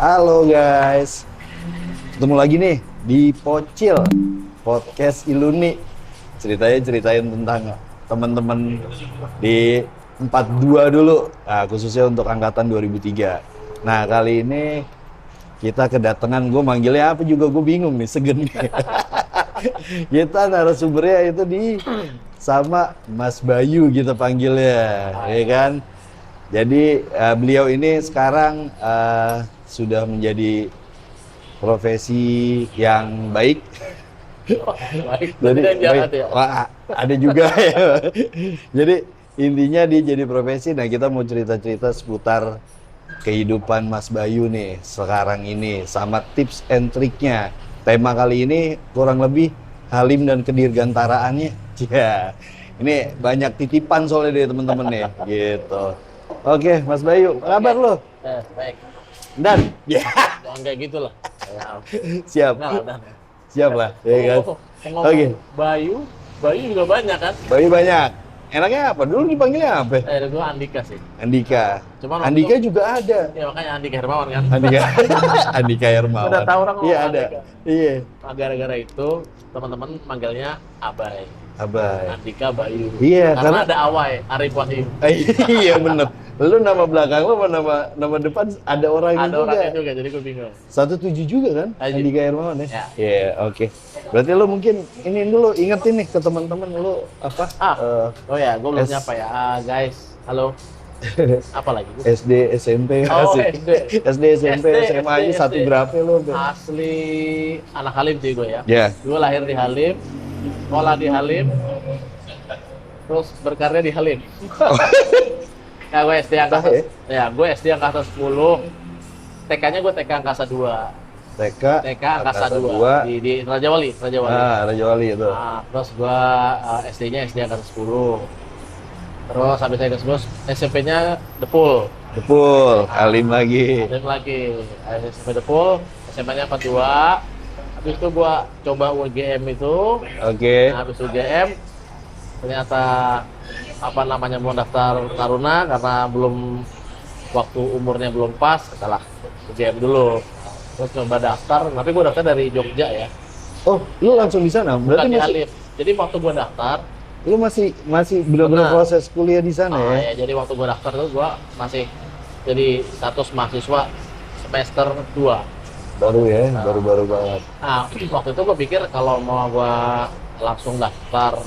Halo guys, ketemu lagi nih di Pocil Podcast Iluni. Ceritain tentang teman-teman di 42 dulu, nah, khususnya untuk angkatan 2003. Nah kali ini kita kedatangan, gue manggilnya apa juga gue bingung nih, segen. Kita narasumbernya itu sama Mas Bayu kita panggilnya, ya kan? Jadi beliau ini sekarang sudah menjadi profesi yang baik. Baik. Jadi Baik. Ya? wah, ada juga ya. Jadi intinya dia jadi profesi. Nah kita mau cerita-cerita seputar kehidupan Mas Bayu nih sekarang ini sama tips and triknya. Tema kali ini kurang lebih Halim dan kedirgantaraannya. Ya, ini banyak titipan soalnya dari teman-teman nih, gitu. Oke, Mas Bayu, apa kabar lo? Baik. Dan, ya, Jangan kayak gitu lah. siap, Nah. siap lah, ya kan? Oke. Bayu juga banyak kan? Bayu banyak. Enaknya apa? Dulu dipanggilnya apa? Gue Andika sih. Andika. Cuman Andika juga ada. Ya makanya Andika Hermawan kan? Andika. Andika Hermawan. Udah tahu orang Iya ngomong ada. Andika. Iya. Nah, gara-gara itu teman-teman manggilnya Abai. Abai. Andika Bayu. Iya, Karena karena ada Awai, Arif Wahim. iya bener. Lu nama belakang lu sama nama depan ada orangnya Ada juga. orangnya juga, jadi gue bingung. 17 juga kan? Aji. Andika Hermawan ya? Ya. Iya, oke. Berarti lu mungkin ini dulu ingetin nih ke teman-teman lu apa? Oh ya, gue belum S- nyapa ya. Guys, halo. Apa lagi? SD, SMP, Oh, asik. SD. SD, SMP, SMA aja satu berapa lu? Asli anak Halim sih gue ya. Ya. Gue lahir di Halim, sekolah di Halim, terus berkarya di Halim. Ya gue SD angkasa, gue SD angkasa 10. TK-nya gue TK angkasa 2. TK angkasa 2 di Raja Wali. Ah, Raja Wali itu. Nah, terus gue SD-nya SD angkasa 10. Terus habis saya ke 10, SMP-nya Depul. Depul, Halim lagi. Halim lagi. SMP Depul, SMA-nya 42. Habis itu gue coba UGM itu. Oke. Nah, habis UGM ternyata mau daftar Taruna karena waktu umurnya belum pas, salah UGM dulu. Terus coba daftar, tapi gue daftar dari Jogja ya. Oh, lu langsung di sana? Berarti Bukan di masih Halim. Jadi waktu gue daftar, lu masih benar-benar Benar. proses kuliah di sana ya? jadi waktu gue daftar tuh gue masih jadi status mahasiswa semester 2. Baru ya, baru-baru banget. Nah, waktu itu gue pikir kalau mau gue langsung daftar,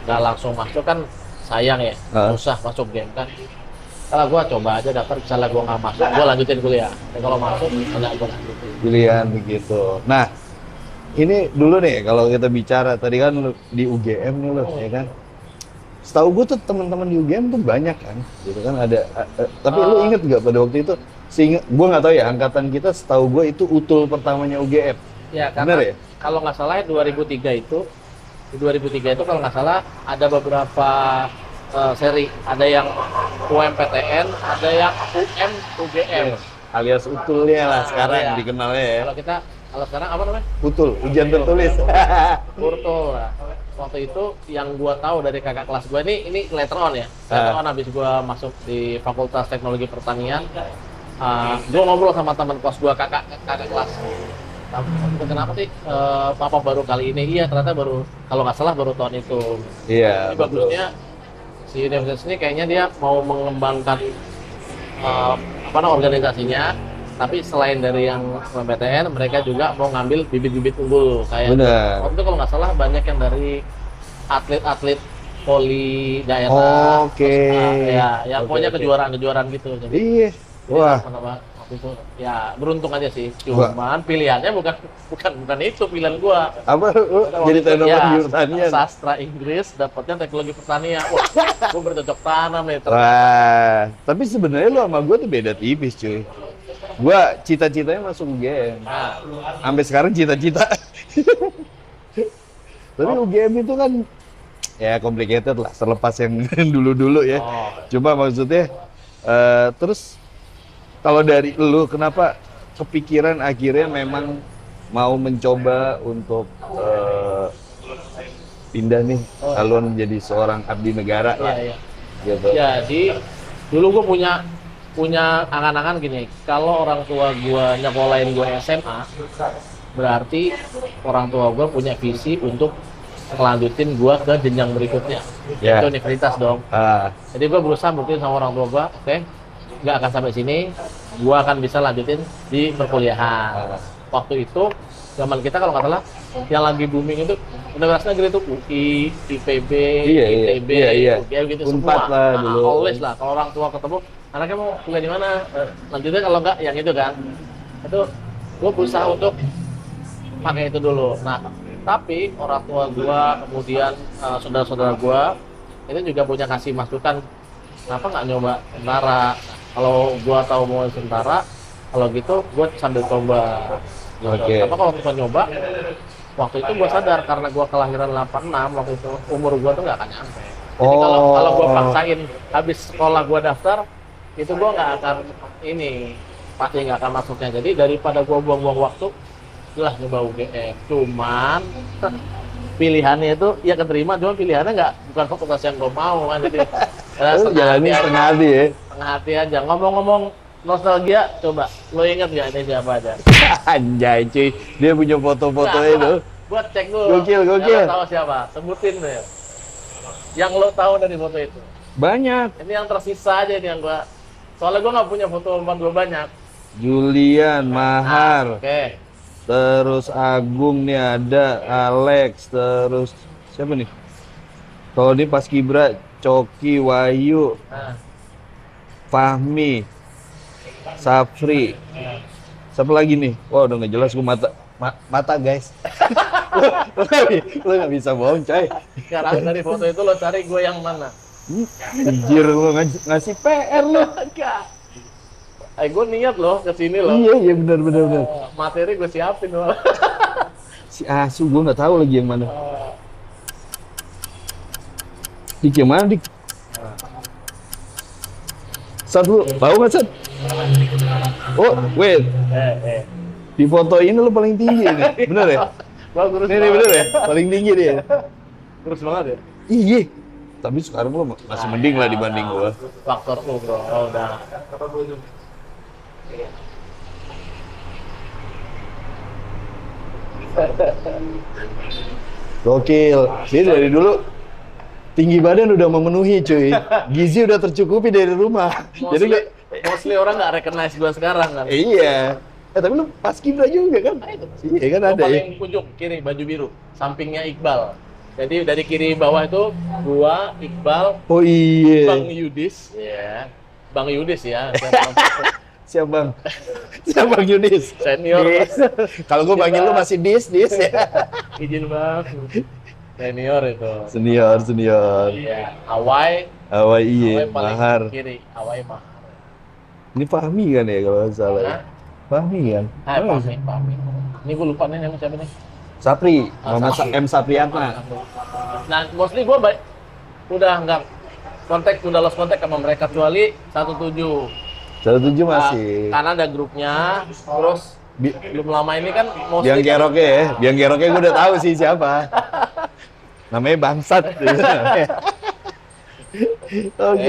nggak langsung masuk kan sayang ya, susah masuk game kan. Kalau gue coba aja daftar, misalnya gue nggak masuk, gue lanjutin kuliah. Dan kalau masuk, enggak gue lanjutin. Pilihan begitu. Nah, ini dulu nih kalau kita bicara tadi kan lu di UGM nih lo, ya kan? Setahu gue tuh teman-teman di UGM tuh banyak kan, gitu kan ada. Tapi lu inget nggak pada waktu itu? Gue nggak tahu ya, angkatan kita setahu gue itu utul pertamanya UGM. Ya, Bener karena ya? kalau nggak salah 2003 itu, di 2003 itu kalau nggak salah ada beberapa seri, ada yang UMPTN, ada yang UGM. Alias utulnya lah sekarang Iya. dikenalnya ya. Kalau sekarang apa namanya? Utul, ujian tertulis. Urtul lah. Waktu itu yang gua tahu dari kakak kelas gua ini later on ya. Later on habis gua masuk di Fakultas Teknologi Pertanian, gua ngobrol sama teman kelas gua kakak kelas. Kenapa sih papa baru kali ini? Iya ternyata baru, kalau nggak salah baru tahun itu. Iya. Jadi bagusnya si universitas ini kayaknya dia mau mengembangkan organisasinya, tapi selain dari yang PTN, mereka juga mau ngambil bibit-bibit unggul kayak. Benar. Waktu itu kalau nggak salah banyak yang dari atlet-atlet poli daerah. Oke. Ya pokoknya kejuaraan-kejuaraan gitu. Jadi, Iya. Wah. waktu itu ya beruntung aja sih. Cuman pilihannya bukan itu pilihan gua. Apa lu jadi teknologi pertanian? Sastra Inggris, dapatnya teknologi pertanian. Wah, gua bercocok tanam nih. Wah, tapi sebenarnya lu sama gue tuh beda tipis cuy. Gua cita-citanya masuk UGM. Nah, Sampai sekarang cita-cita. Tapi UGM itu kan ya complicated lah, terlepas yang dulu-dulu ya. Cuma maksudnya terus kalau dari lu kenapa kepikiran akhirnya memang mau mencoba untuk pindah nih haluan menjadi seorang abdi negara lah. iya. Gitu. Jadi dulu gue punya punya angan-angan gini, kalau orang tua gua nyekolahin gua SMA, berarti orang tua gua punya visi untuk ngelanjutin gua ke jenjang berikutnya. Ya. Itu universitas dong. Ah, Jadi gua berusaha buktiin sama orang tua gua, oke, nggak akan sampai sini, gua akan bisa lanjutin di perkuliahan. Waktu itu zaman kita kalau nggak salah yang lagi booming itu universitas negeri itu UI, IPB, Iya, ITB, iya. UGM gitu Unpad semua. lah Nah, dulu. always lah kalau orang tua ketemu, anaknya mau kuliah di mana? Lanjutnya kalau nggak yang itu kan. Itu gua berusaha untuk pakai itu dulu. Nah, tapi orang tua gua kemudian saudara-saudara gua itu juga punya kasih masukan, kenapa nggak nyoba tentara? Kalau gua tahu mau tentara, kalau gitu gua sambil coba. Gitu. Oke. Apa kalau kita nyoba? Waktu itu gua sadar karena gua kelahiran 86 waktu itu umur gua tuh nggak akan nyampe. Jadi kalau gua paksain habis sekolah gua daftar, itu gua nggak akan ini pasti nggak akan masuknya. Jadi daripada gua buang-buang waktu, lah nyoba UGM. Cuman pilihannya itu ya keterima, cuma pilihannya bukan fakultas yang gua mau kan. Jadi lu jalanin setengah hati ya. setengah hati aja. Ngomong-ngomong nostalgia, coba lo inget nggak ini siapa aja? Anjay cuy, dia punya foto-foto Nah, itu. buat cek dulu. Gokil. Yang lo tahu siapa? Sebutin tuh ya. Yang lo tahu dari foto itu. Banyak. Ini yang tersisa aja ini yang gua. Soalnya gua nggak punya foto teman gua banyak. Julian, Mahar, Oke. terus Agung nih ada, Alex, terus siapa nih? Kalau ini pas Kibra, Coki, Wahyu, Nah, Fahmi, Safri. Siapa lagi nih? Wah udah nggak jelas, gua mata guys. Lu nggak bisa bohong coy. sekarang dari foto itu lo cari gue yang mana? Anjir lu ngasih PR lu. Enggak. Gue niat loh ke sini loh. Iya benar. Materi gue siapin loh. Si Asu gua nggak tahu lagi yang mana. Dik yang mana Dik? Sat lu, tahu nggak Sat? Oh, wait. Di foto ini lu paling tinggi nih, bener ya? Gua kurus Nih banget. bener ya? Paling tinggi dia. Kurus banget ya? Iya. Tapi sekarang gua masih mending lah dibanding gua. Faktor U bro, oh, udah. Gokil. Dia dari dulu tinggi badan udah memenuhi cuy. Gizi udah tercukupi dari rumah. Jadi Mostly orang nggak recognize gua sekarang kan. iya. Tapi lu pas Kibra juga kan? Iya kan Gua ada ya. paling ujung kiri baju biru, sampingnya Iqbal. Jadi dari kiri bawah itu gua, Iqbal, Oh iya. Bang Yudis, ya. Bang Yudis ya. Siap bang. Siap bang Yunis. Senior. Dis. Kalau gue panggil lu masih dis ya. Izin bang. Senior itu. Senior. Iya. Awai. Awai iya, Awai paling Mahar. kiri. Awai Mahar. Ini Fahmi kan ya kalau nggak salah. Ya? Hah? Fahmi kan? Pahmi. Ini gue lupa nih nama siapa nih. Sapri, Muhammad Sapri. M. Sapriatna. Nah, mostly gue udah nggak udah lost kontak sama mereka kecuali 17. 17 masih. Karena ada grupnya, terus belum lama ini kan mostly Biang Keroknya ya, Biang Keroknya gue udah tahu sih siapa. Namanya Bangsat. Oke.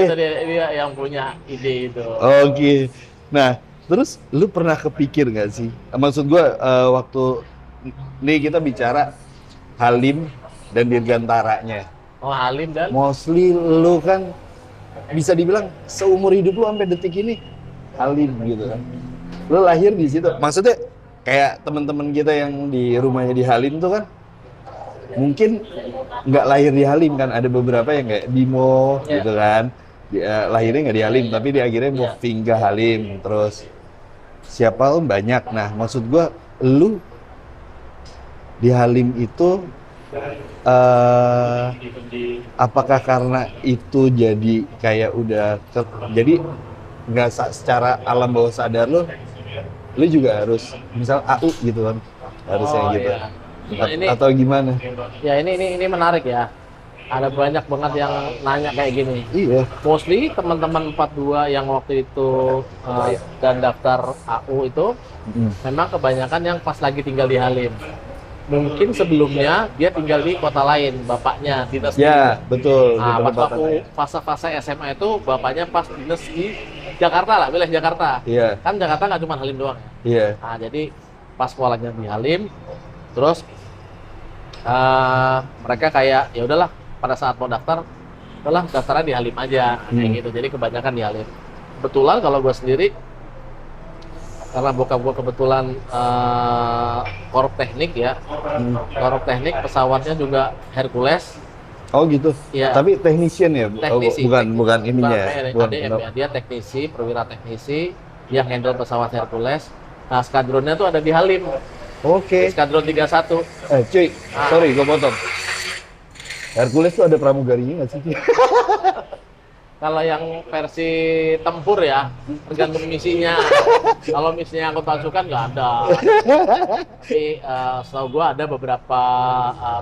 Itu dia yang punya ide itu. Oke. Nah, terus lu pernah kepikir nggak sih? Maksud gua waktu nih kita bicara Halim dan Dirgantaranya. Oh, Halim dan Mostly lu kan bisa dibilang seumur hidup lu sampai detik ini Halim gitu kan. Lu lahir di situ. Maksudnya kayak teman-teman kita yang di rumahnya di Halim tuh kan mungkin nggak lahir di Halim kan, ada beberapa yang kayak Bimo gitu kan. Dia lahirnya nggak di Halim tapi dia akhirnya moving ke Halim, terus siapa lu banyak. Nah, maksud gua lu di Halim itu apakah karena itu jadi kayak udah jadi nggak secara alam bawah sadar lu juga harus misal AU gitu kan, harusnya gitu. iya. Nah, Atau gimana? Ya ini menarik ya. Ada banyak banget yang nanya kayak gini. Iya. Mostly teman-teman 42 yang waktu itu dan daftar AU itu memang kebanyakan yang pas lagi tinggal di Halim. Mungkin sebelumnya dia tinggal di kota lain, bapaknya dinas. Ya, betul. Nah, di pas tempat waktu fase-fase SMA itu bapaknya pas dinas di Jakarta lah, wilayah Jakarta. Iya. Kan Jakarta nggak cuma Halim doang ya. Iya. Nah, jadi pas sekolahnya di Halim, terus mereka kayak ya udahlah pada saat mau daftar, udahlah daftarnya di Halim aja kayak gitu. Jadi kebanyakan di Halim. Kebetulan kalau gue sendiri karena bokap gue kebetulan korup teknik ya, korup teknik pesawatnya juga Hercules. Oh gitu. Iya. Tapi technician ya, Teknisi, bukan ininya. Bukan ADM ya. Dia teknisi, perwira teknisi yang handle pesawat Hercules. Nah, skadronnya tuh ada di Halim. Oke. Skadron 31. Cuy, sorry gue potong. Hercules tuh ada pramugarinya nggak sih? Kalau yang versi tempur ya, tergantung misinya. Kalau misinya angkut pasukan nggak ada. Tapi setahu gua ada beberapa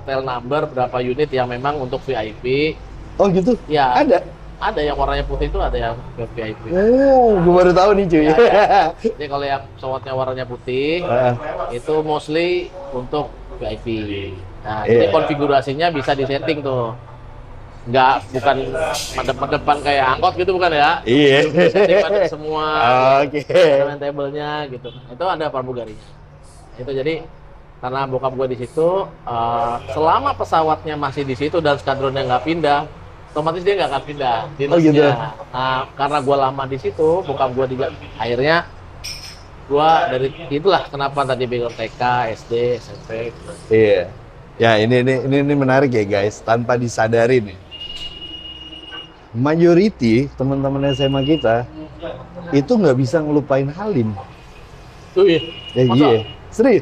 tail number, beberapa unit yang memang untuk VIP. Oh gitu? Ya. Ada yang warnanya putih itu ada yang VIP. Oh, gue baru tahu nih cuy. Ya. Jadi kalau yang pesawatnya warnanya putih, itu mostly untuk VIP. Nah, jadi konfigurasinya bisa disetting tuh. Bukan depan kayak angkot gitu bukan ya? Iya. Setting pada semua. Oke. Table-nya gitu. Itu ada pramugarinya. Itu jadi karena bokap gue di situ, selama pesawatnya masih di situ dan skadronnya nggak pindah, otomatis dia nggak akan pindah dinasnya. Oh gitu. Nah, karena gue lama di situ, bokap gue juga akhirnya gue dari itulah kenapa tadi background TK, SD, SMP. Gitu. Iya. Ya ini menarik ya guys, tanpa disadari nih. Majority teman-teman SMA kita itu nggak bisa ngelupain Halim. Tuh iya. Ya iya. Serius.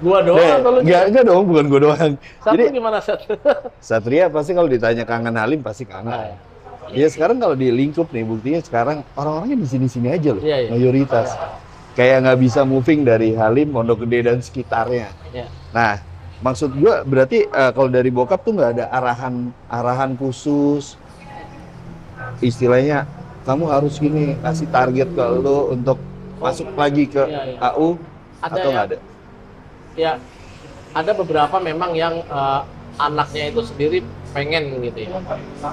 Gua doang kalau enggak dong, bukan gua doang. Satu Jadi gimana Sat? Satria pasti kalau ditanya kangen Halim pasti kangen. Ya sekarang kalau di lingkup nih buktinya sekarang orang-orangnya di sini-sini aja loh, mayoritas. Kayak nggak bisa moving dari Halim, Pondok Gede dan sekitarnya. Iya. Nah, maksud gua berarti kalau dari bokap tuh nggak ada arahan khusus. Istilahnya kamu harus gini, kasih target ke lo untuk masuk lagi ke AU atau nggak ada? Ya, ada beberapa memang yang anaknya itu sendiri pengen gitu ya,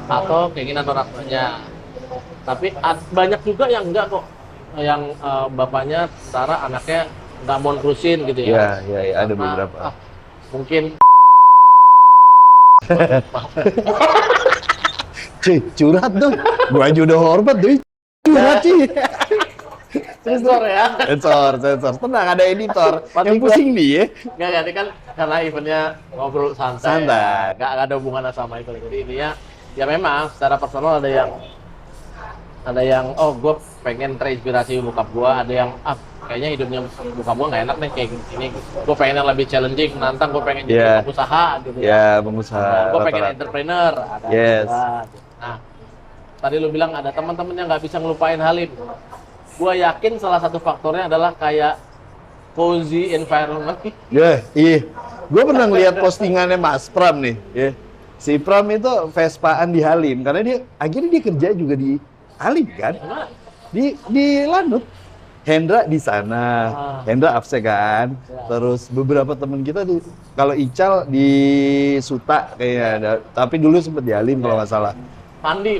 atau keinginan orang tuanya. Tapi banyak juga yang enggak kok, yang bapaknya setara anaknya nggak mau nerusin gitu ya. Iya, ada beberapa. Mungkin Cuy, curhat dong. Gua aja udah hormat deh. Curhat sih. sensor ya. Sensor. Tenang, ada editor. Yang pusing dia. Nggak, ini kan karena eventnya ngobrol santai. Nggak ada hubungannya sama itu. Jadi intinya, ya memang secara personal ada yang oh gue pengen terinspirasi bokap gue, ada yang kayaknya hidupnya bokap gue nggak enak nih kayak gini. Gue pengen yang lebih challenging, menantang. Gue pengen jadi pengusaha gitu ya. Pengusaha. Gue pengen entrepreneur. Ada juga. Nah, tadi lu bilang ada teman-teman yang nggak bisa ngelupain Halim. Gue yakin salah satu faktornya adalah kayak cozy environment. Iya. Gue pernah ngeliat postingannya Mas Pram nih. Si Pram itu Vespaan di Halim, karena akhirnya dia kerja juga di Halim kan? Di Lanut. Hendra di sana, Hendra absen kan. Terus beberapa teman kita tuh, kalau Ical di Suta kayaknya ada, tapi dulu sempet di Halim kalau nggak salah. Pandi.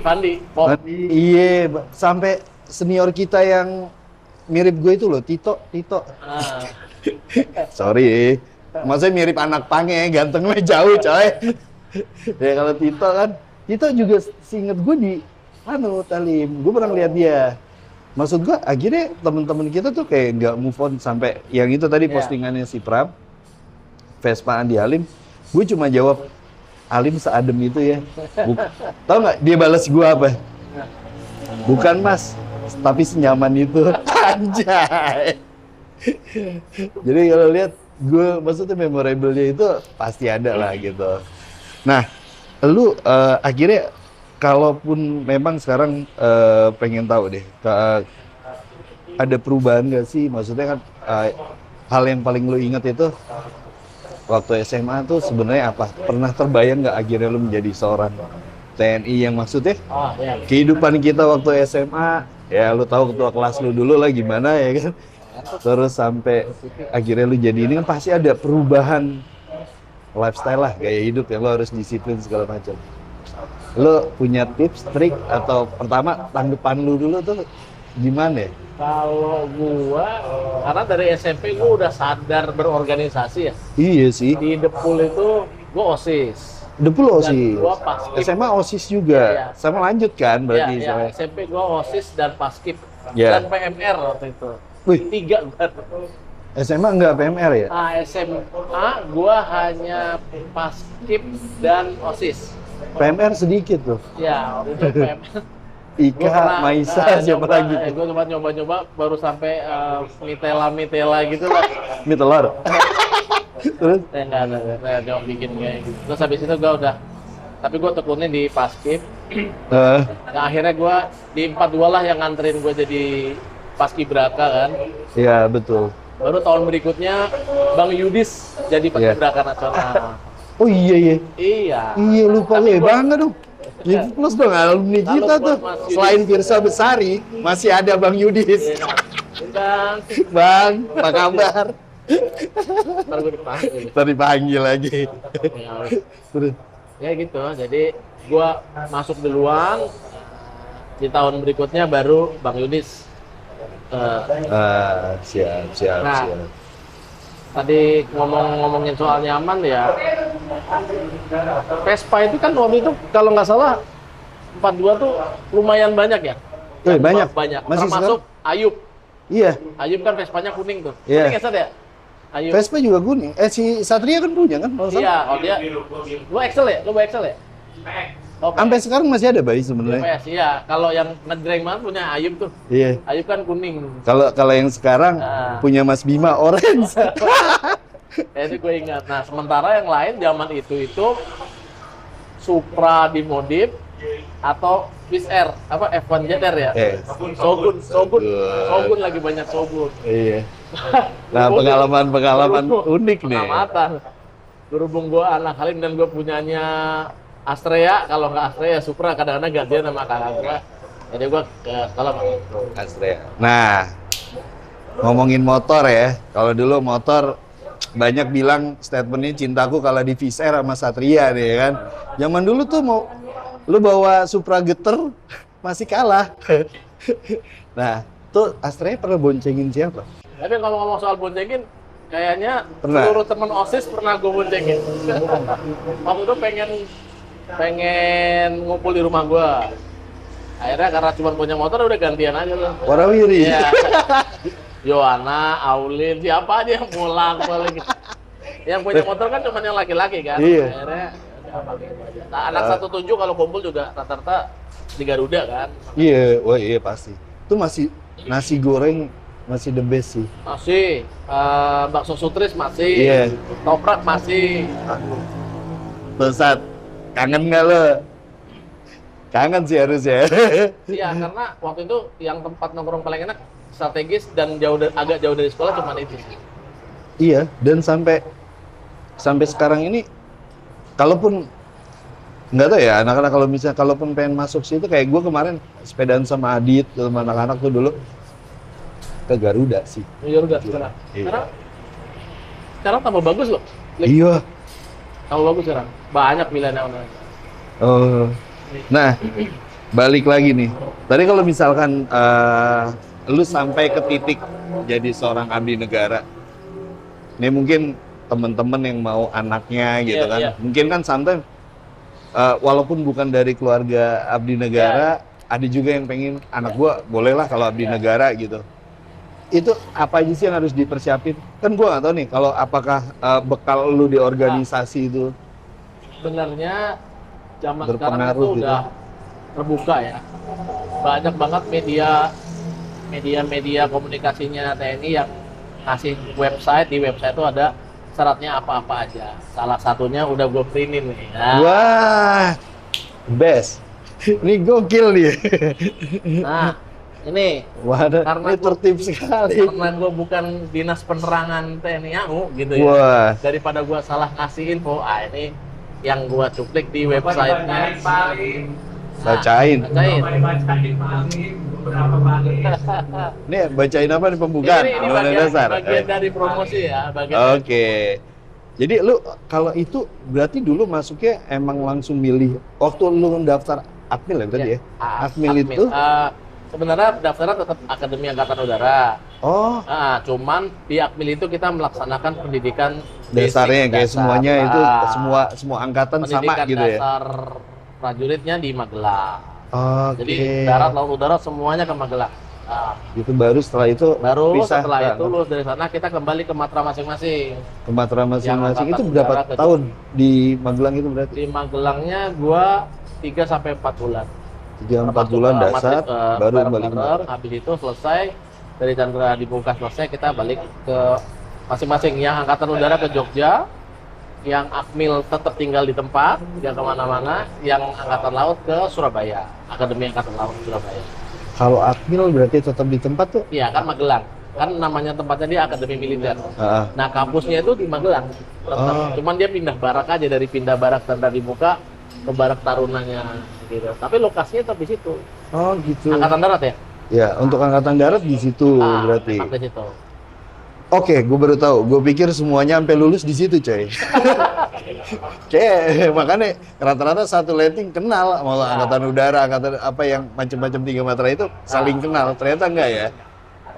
Iya, sampai senior kita yang mirip gue itu loh, Tito. Sorry, maksudnya mirip anak pange, gantengnya jauh coy. Ya kalau Tito kan, Tito juga seinget gue di Halim, gue pernah ngeliat dia. Maksud gue akhirnya teman-teman kita tuh kayak nggak move on sampai yang itu tadi postingannya si Pram, Vespaan di Halim. Gue cuma jawab, Halim seadem itu ya. Tahu nggak dia balas gue apa? Bukan mas, tapi senyaman itu. Anjay. Jadi kalau lihat gue, maksudnya memorable-nya itu pasti ada lah gitu. Nah, lu akhirnya kalaupun memang sekarang pengen tahu deh, ada perubahan nggak sih? Maksudnya kan hal yang paling lu inget itu waktu SMA tuh sebenarnya apa? Pernah terbayang nggak akhirnya lu menjadi seorang TNI yang maksudnya kehidupan kita waktu SMA, ya lu tahu ketua kelas lu dulu lah gimana ya kan? Terus sampai akhirnya lu jadi ini kan pasti ada perubahan lifestyle lah, gaya hidup yang lu harus disiplin segala macam. Lu punya tips, trik, atau pertama tanggapan lu dulu tuh, gimana ya? Kalau gua, karena dari SMP gua udah sadar berorganisasi ya. Iya sih. Di Depul itu gua OSIS. Depul Dan OSIS. gua paskib. SMA OSIS juga. Iya. Sama lanjut kan berarti Iya, sampai. SMP gua OSIS dan paskib. Iya. Dan PMR waktu itu. Wih. 3 gua. SMA enggak PMR ya? SMA gua hanya paskib dan OSIS. PMR sedikit tuh. Ya, waktu itu PMR. Ika, Maisa, siapa lagi? Gue cuma nyoba-nyoba baru sampai mitela gitu lah. Mie telur. Terus? Saya coba bikin kayak gitu. Terus habis itu gue udah, tapi gue tekunin di paskib. Nah, akhirnya gue di 42 lah yang nganterin gue jadi paskibraka kan. Iya, betul. Baru tahun berikutnya Bang Yudis jadi paskibraka nasional. Oh iya iya. Iya. Iya lupa gue, bangga dong. Live Plus dong alumni Lalu kita buat tuh. Mas Yudis. Selain Firsa Besari, masih ada Bang Yudis. Bang, Bang, apa kabar? ntar gue dipanggil. Tadi panggil lagi. Terus, Ya gitu, jadi gua masuk duluan, di tahun berikutnya baru Bang Yudis. siap. Nah, tadi ngomongin soal nyaman ya, Vespa itu kan waktu itu kalau nggak salah 42 tuh lumayan banyak ya. banyak. Masih Termasuk Ayub. Iya, Ayub kan Vespanya kuning tuh. Iya. Kuning ya, Sat, ya? Ayub. Vespa juga kuning. Si Satria kan punya kan? kalau salah? Iya, kalau dia. Lu Excel ya? Lu bawa Excel ya? Oh, Sampai sekarang masih ada bayi sebenarnya. PS, iya. Kalau yang ngedreng banget punya Ayub tuh. Iya. Ayub kan kuning. Kalau yang sekarang punya Mas Bima orange. Itu gue ingat. Nah, sementara yang lain zaman itu Supra dimodif atau Swiss Air, apa F1 JR ya? Shogun lagi banyak Shogun. Iya. Nah, pengalaman unik nih. Pengamatan. Berhubung gue anak Halim dan gue punyanya Astrea, kalau nggak Astrea Supra, kadang-kadang gantian sama kakak gue. Jadi gue kalau Astrea. Nah, ngomongin motor ya. Kalau dulu motor banyak bilang statementnya cintaku kalau di Swiss Air sama Satria nih kan. Zaman dulu tuh mau lu bawa Supra geter masih kalah. Nah, tuh Astrea pernah boncengin siapa? Tapi kalau ngomong soal boncengin, kayaknya Pernah. seluruh teman OSIS pernah gue boncengin. Waktu itu pengen ngumpul di rumah gue. Akhirnya karena cuma punya motor udah gantian aja tuh. Warawiri. Iya. Yohana, Aulin, siapa aja yang pulang balik. Yang punya motor kan cuma yang laki-laki kan. Iya. Akhirnya udah pakai itu aja. Nah, anak 17 kalau kumpul juga rata-rata di Garuda kan. Iya, wah iya pasti. Itu masih nasi goreng masih the best sih. Masih bakso sutris masih. Iya. Toprak masih. Pesat, kangen nggak lo? Kangen sih harusnya. Iya, karena waktu itu yang tempat nongkrong paling enak strategis dan agak jauh dari sekolah cuma itu sih. Iya, dan sampai sekarang ini, kalaupun nggak tahu ya anak-anak kalau misalnya kalaupun pengen masuk situ kayak gue kemarin sepedaan sama Adit sama anak-anak tuh dulu ke Garuda sih. Garuda sekarang. Iya. Sekarang tambah bagus loh. Iya. Tambah bagus sekarang. Banyak pilihan online. Oh. Nah, balik lagi nih. Tadi kalau misalkan lu sampai ke titik jadi seorang abdi negara, ini mungkin temen-temen yang mau anaknya gitu kan, mungkin kan sometimes walaupun bukan dari keluarga abdi negara, ada juga yang pengen anak gua bolehlah kalau abdi negara gitu. Itu apa aja sih yang harus dipersiapin? Kan gua nggak tahu nih kalau apakah bekal lu di organisasi itu Sebenarnya zaman sekarang berpengaruh itu gitu. udah terbuka ya. Banyak banget media komunikasinya TNI yang ngasih website, di website itu ada syaratnya apa-apa aja. Salah satunya udah gue printin nih. Nah, Wah, best. Ini gokil nih. nah ini Wah, Karena ini tertib sekali. karena gue bukan dinas penerangan TNI AU gitu ya. Wah, Daripada gue salah ngasih info, ini yang gue cuplik di websitenya. bacain. Bacain. Nih, bacain apa nih pembukaan? Ini Undang-Undang dasar. bagian dari promosi ya. Oke. Jadi lu kalau itu berarti dulu masuknya emang langsung milih waktu lu daftar Akmil ya tadi ya? Akmil itu sebenarnya daftarnya tetap Akademi Angkatan Udara. Oh, Nah, cuman di Akmil itu kita melaksanakan pendidikan dasarnya basic, kayak dasar. semuanya itu Nah, semua angkatan sama pendidikan gitu ya. dasar prajuritnya di Magelang. Oke. Jadi darat, laut, udara semuanya ke Magelang. Nah, Itu baru setelah itu baru pisah setelah ke- itu lulus dari sana kita kembali ke matra masing-masing. ke Matra masing-masing. Yang Itu angkatan berapa udara ke- tahun di Magelang itu berarti? Di Magelangnya gua 3 sampai 4 bulan. 3-4 Termasuk, bulan eh, dasar matrik, baru balik ke bareng-bareng. Magelang. Habis itu selesai dari Chandra dibuka selesai kita balik ke masing-masing. Yang angkatan udara ke Jogja, yang Akmil tetap tinggal di tempat, dia kemana-mana. Yang angkatan laut ke Surabaya, Akademi Angkatan Laut Surabaya. Kalau Akmil berarti tetap di tempat tuh? Iya kan Magelang, kan namanya tempatnya dia Akademi Militer. Ah, Nah kampusnya itu di Magelang, tetap. Oh. Cuman dia pindah barak aja, dari pindah barak Chandra dibuka ke barak Tarunanya gitu. Tapi lokasinya tetap di situ. oh gitu. Angkatan darat ya? Ya, untuk angkatan darat di situ berarti. Memang di situ. Oke, gue baru tahu. Gue pikir semuanya sampai lulus di situ, coy. Kayak makanya rata-rata satu letting kenal mau angkatan udara, angkatan apa yang macam-macam 3 matra itu saling kenal. Ternyata enggak ya.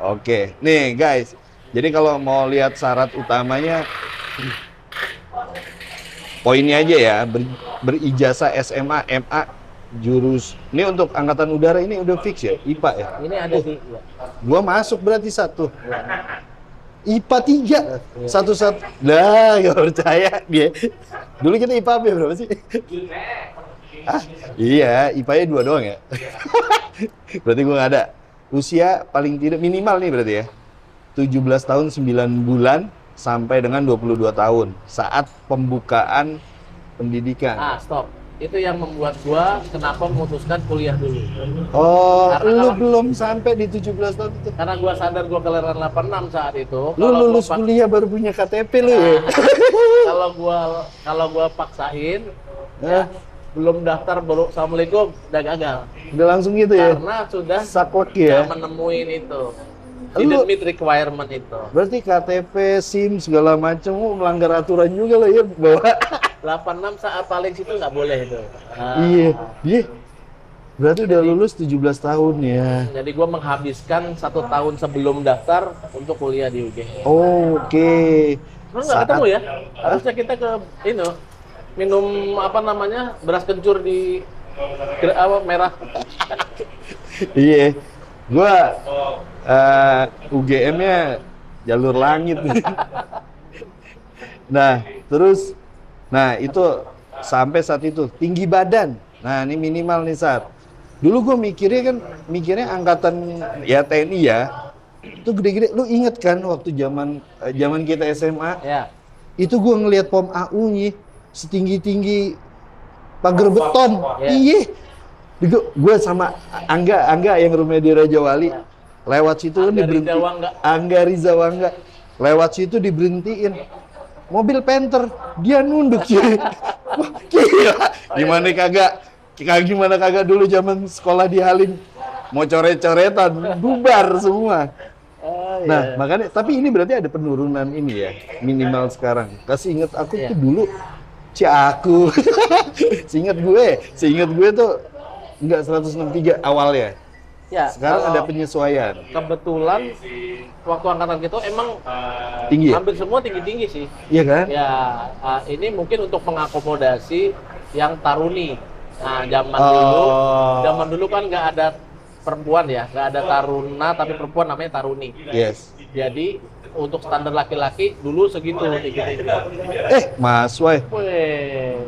Oke, nih guys. Jadi kalau mau lihat syarat utamanya, poinnya aja ya, berijazah SMA, MA, jurus. Ini untuk angkatan udara ini udah fix ya, IPA ya. Ini ada di ya. Gua masuk berarti satu. IPA 3, satu-satu. Lah, gak percaya dia. Dulu kita IPA apa ya, berapa sih? Ah, iya, IPA-nya 2 doang ya. Berarti gua nggak ada. Usia paling tidak minimal nih berarti ya. 17 tahun 9 bulan sampai dengan 22 tahun saat pembukaan pendidikan. Stop. Itu yang membuat gua kenapa memutuskan kuliah dulu. Oh, Karena lu kalau- belum sampai di 17 tahun itu. Karena gua sadar gua kelahiran 86 saat itu. Lu Kalau lulus gua pak- kuliah baru punya KTP lu ya. kalau gua paksain, Hah? belum daftar, baru assalamualaikum, udah gagal. Udah langsung gitu ya. Karena sudah Saklek nggak ya. menemuin itu. Lu- Didn't meet requirement itu. Berarti KTP, SIM segala macam melanggar aturan juga lo ya bawa. 86 saat paling situ nggak boleh itu. Iya. Iya. Berarti udah lulus 17 tahun ya. Jadi gua menghabiskan 1 tahun sebelum daftar untuk kuliah di UGM. Oh, oke. Lu nggak ketemu ya? Harusnya kita ke ini minum apa namanya, beras kencur di merah. Iya. Gua UGM-nya jalur langit. Nah, terus itu sampai saat itu tinggi badan. Nah, ini minimal nih, Sar. Dulu gue mikirnya angkatan ya TNI ya. Itu gede-gede. Lu inget kan waktu zaman kita SMA? Ya. Itu gue ngelihat POM AU nih setinggi-tinggi pagar beton. Ya. Iya. Gue sama Angga yang rumahnya di Raja Wali. Lewat situ kan Angga diberhenti. Rizawangga. Angga Rizawangga. Lewat situ diberhentiin. Mobil Panther, dia nunduk cuy. Wah, gila. Gimana kagak dulu zaman sekolah di Halim mau coret-coretan, bubar semua. Oh, Nah, makanya tapi ini berarti ada penurunan ini ya, minimal sekarang. Kasih inget aku tuh dulu aku. Seinget gue tuh enggak 163 awalnya. Ya, Sekarang ada kalau penyesuaian. kebetulan waktu angkatan kita emang Tinggi ya? hampir semua tinggi-tinggi sih. Iya kan? Ya, ini mungkin untuk mengakomodasi yang taruni. Nah, zaman dulu kan nggak ada perempuan ya, nggak ada taruna tapi perempuan namanya taruni. Yes. Jadi untuk standar laki-laki dulu segitu tinggi-tinggi. Mas Wai, Weh.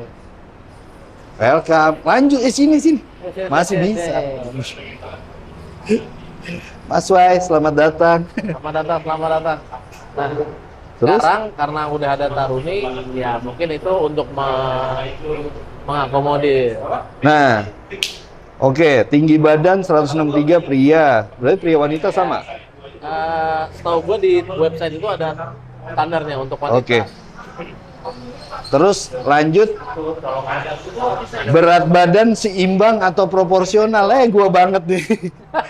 welcome. Lanjut sini. Masih bisa. Mas Wai, selamat datang. Selamat datang. Nah, Terus? sekarang karena udah ada taruni, ya mungkin itu untuk mengakomodir. Nah, oke, tinggi badan 163 pria. Berarti pria wanita sama? Setahu gue di website itu ada standarnya untuk wanita. Oke. Terus lanjut, berat badan seimbang atau proporsional? Gua banget nih.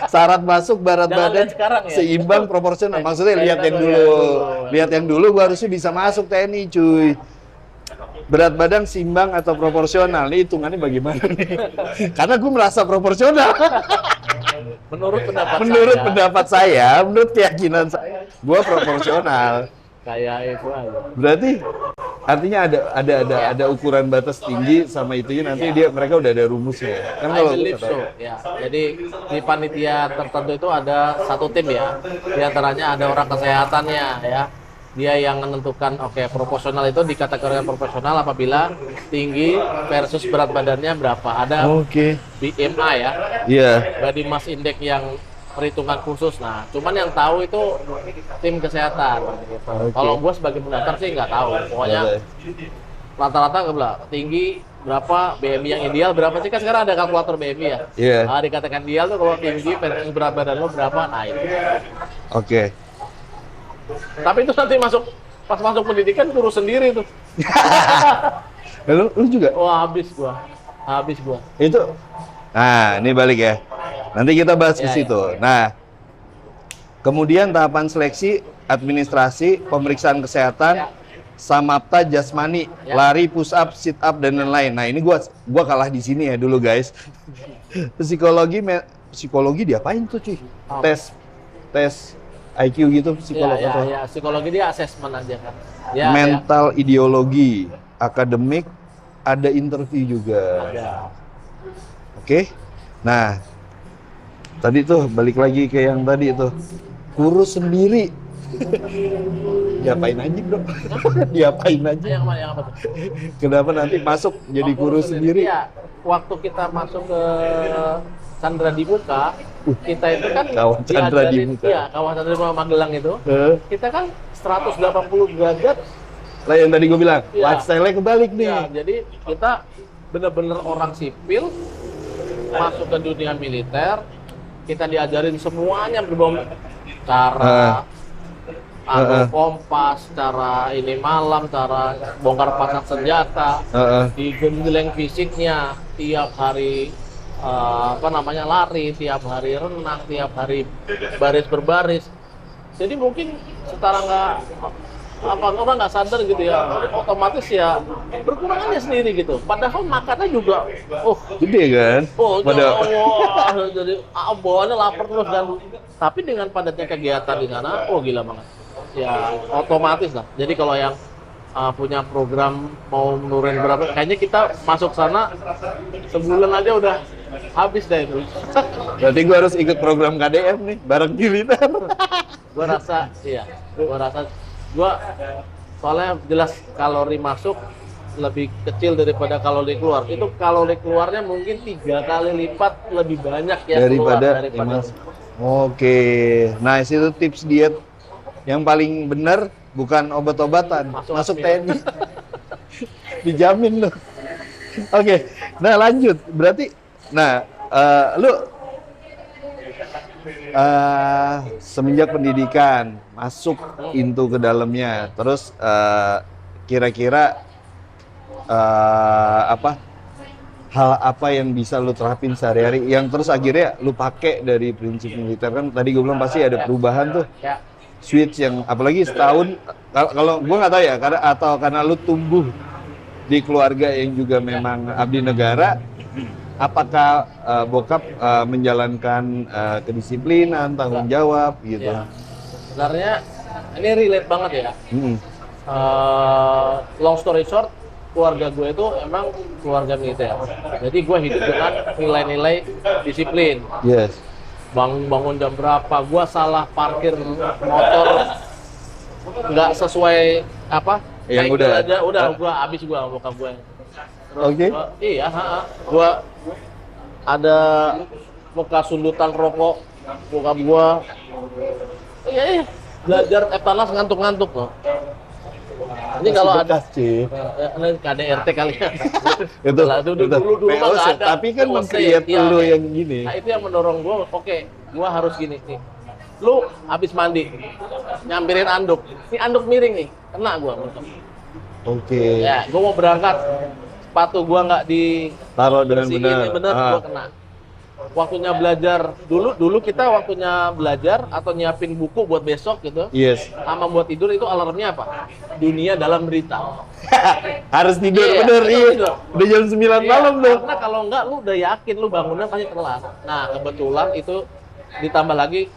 Syarat masuk berat Jangan badan lihat sekarang ya. seimbang proporsional. Maksudnya lihat yang dulu dulu. ya. Lihat yang dulu gua harusnya bisa masuk TNI, cuy. Berat badan seimbang atau proporsional? Nih hitungannya bagaimana nih? Karena gue merasa proporsional. Menurut pendapat Menurut saya, pendapat saya, menurut keyakinan saya, gua proporsional. kayak itu aja. Berarti artinya ada ukuran batas tinggi sama itunya nanti mereka udah ada rumusnya. Kan I kalau believe so, ya. Jadi di panitia tertentu itu ada satu tim ya. Di antaranya ada orang kesehatannya ya. Dia yang menentukan, oke, proporsional itu dikategorikan proporsional apabila tinggi versus berat badannya berapa. Ada Oke. BMI ya, Iya. body mass index yang perhitungan khusus. Nah, cuman yang tahu itu tim kesehatan. Gitu. Oke. Kalau gue sebagai pendaftar sih nggak tahu. Pokoknya rata-rata gue bilang tinggi berapa, BMI yang ideal berapa sih, kan sekarang ada kalkulator BMI ya. Iya. Nah, dikatakan ideal tuh kalau tinggi versus berat badan lo berapa, nah itu. Oke. Tapi itu nanti pas masuk pendidikan kurus sendiri tuh. Lu juga? Wah, habis gua. Itu. Nah, ini balik ya. Nanti kita bahas ke Ya, situ. Nah, kemudian tahapan seleksi, administrasi, pemeriksaan kesehatan, Ya. samapta jasmani, Ya. lari, push up, sit up dan lain-lain. Nah, ini gua kalah di sini ya dulu, guys. Psikologi diapain tuh, cuy? Apa? Tes IQ gitu, psikolog atau Ya, psikologi dia asesmen aja kan. Ya, mental, ideologi, akademik, ada interview juga. ya. Oke. Nah, tadi tuh balik lagi ke yang tadi tuh. Kurus sendiri. Diapain aja, Bro? Diapain aja? Yang apa tuh? Kenapa nanti masuk jadi kurus sendiri? Iya, waktu kita masuk ke Chandra Dimuka, kita itu kan Kawan Chandra diajarin- Dimuka. Iya, kawan Chandra Dimuka Magelang itu. Kita kan 180 derajat. Lah yang tadi gue bilang, Iya. lifestyle-nya kebalik nih. Ya, jadi kita bener-bener orang sipil masuk ke dunia militer, kita diajarin semuanya berbau cara kompas, cara ini malam, cara bongkar pasang senjata, digembleng fisiknya tiap hari, lari, tiap hari renang, tiap hari baris berbaris. Jadi mungkin setara orang nggak sadar gitu ya, otomatis ya berkurangannya sendiri gitu. Padahal makannya juga, Gede kan? jadi bawaannya lapar terus, dan tapi dengan padatnya kegiatan di sana, gila banget. Ya otomatis lah. Jadi kalau yang punya program mau menurunin berapa, kayaknya kita masuk sana sebulan aja udah habis deh itu. Berarti gue harus ikut program KDM nih, bareng militer. Gua rasa soalnya jelas kalori masuk lebih kecil daripada kalori keluar. Itu kalori keluarnya mungkin 3 kali lipat lebih banyak ya daripada keluar. Oke. Nah, itu tips diet yang paling benar, bukan obat-obatan. Masuk TNI. Dijamin loh. Oke. Nah, lanjut. Berarti lu semenjak pendidikan masuk into ke dalamnya, terus kira-kira hal apa yang bisa lu terapin sehari-hari yang terus akhirnya lu pakai dari prinsip militer? Kan tadi gue bilang pasti ada perubahan tuh, Ya. switch yang apalagi setahun. Kalau gue nggak tahu ya, karena lu tumbuh di keluarga yang juga memang abdi negara. Apakah bokap menjalankan kedisiplinan, tanggung jawab gitu? Ya. Sebenarnya ini relate banget ya. Long story short, keluarga gue itu emang keluarga militer. Jadi gue hidup dengan nilai-nilai disiplin. Yes. Bangun jam berapa? Gue salah parkir motor nggak sesuai Yang udah gue habis gue sama bokap gue. Oke. Iya, gua ada bekas sundutan rokok bokap gua. Iya, belajar Eptanas ngantuk-ngantuk loh. Ini kalau ada KDRT kali ya. Itu dulu mah POC, nggak ada. tapi kan POC, meng-create iya. lu yang gini. Nah, itu yang mendorong gua, oke, gua harus gini nih. Lu habis mandi, nyampirin anduk. Ini anduk miring nih, kena gua. Oke. Ya, gua mau berangkat, sepatu gua nggak Taruh dengan bener, gua kena. Waktunya belajar dulu kita waktunya belajar atau nyiapin buku buat besok gitu. Yes. Sama buat tidur itu alarmnya apa? Dunia dalam berita. Harus tidur, Iya, bener, betul, iya. betul. Udah jam 9 malam tuh. Karena kalau enggak lu udah yakin lu bangunnya pasti telat. Nah, kebetulan itu ditambah lagi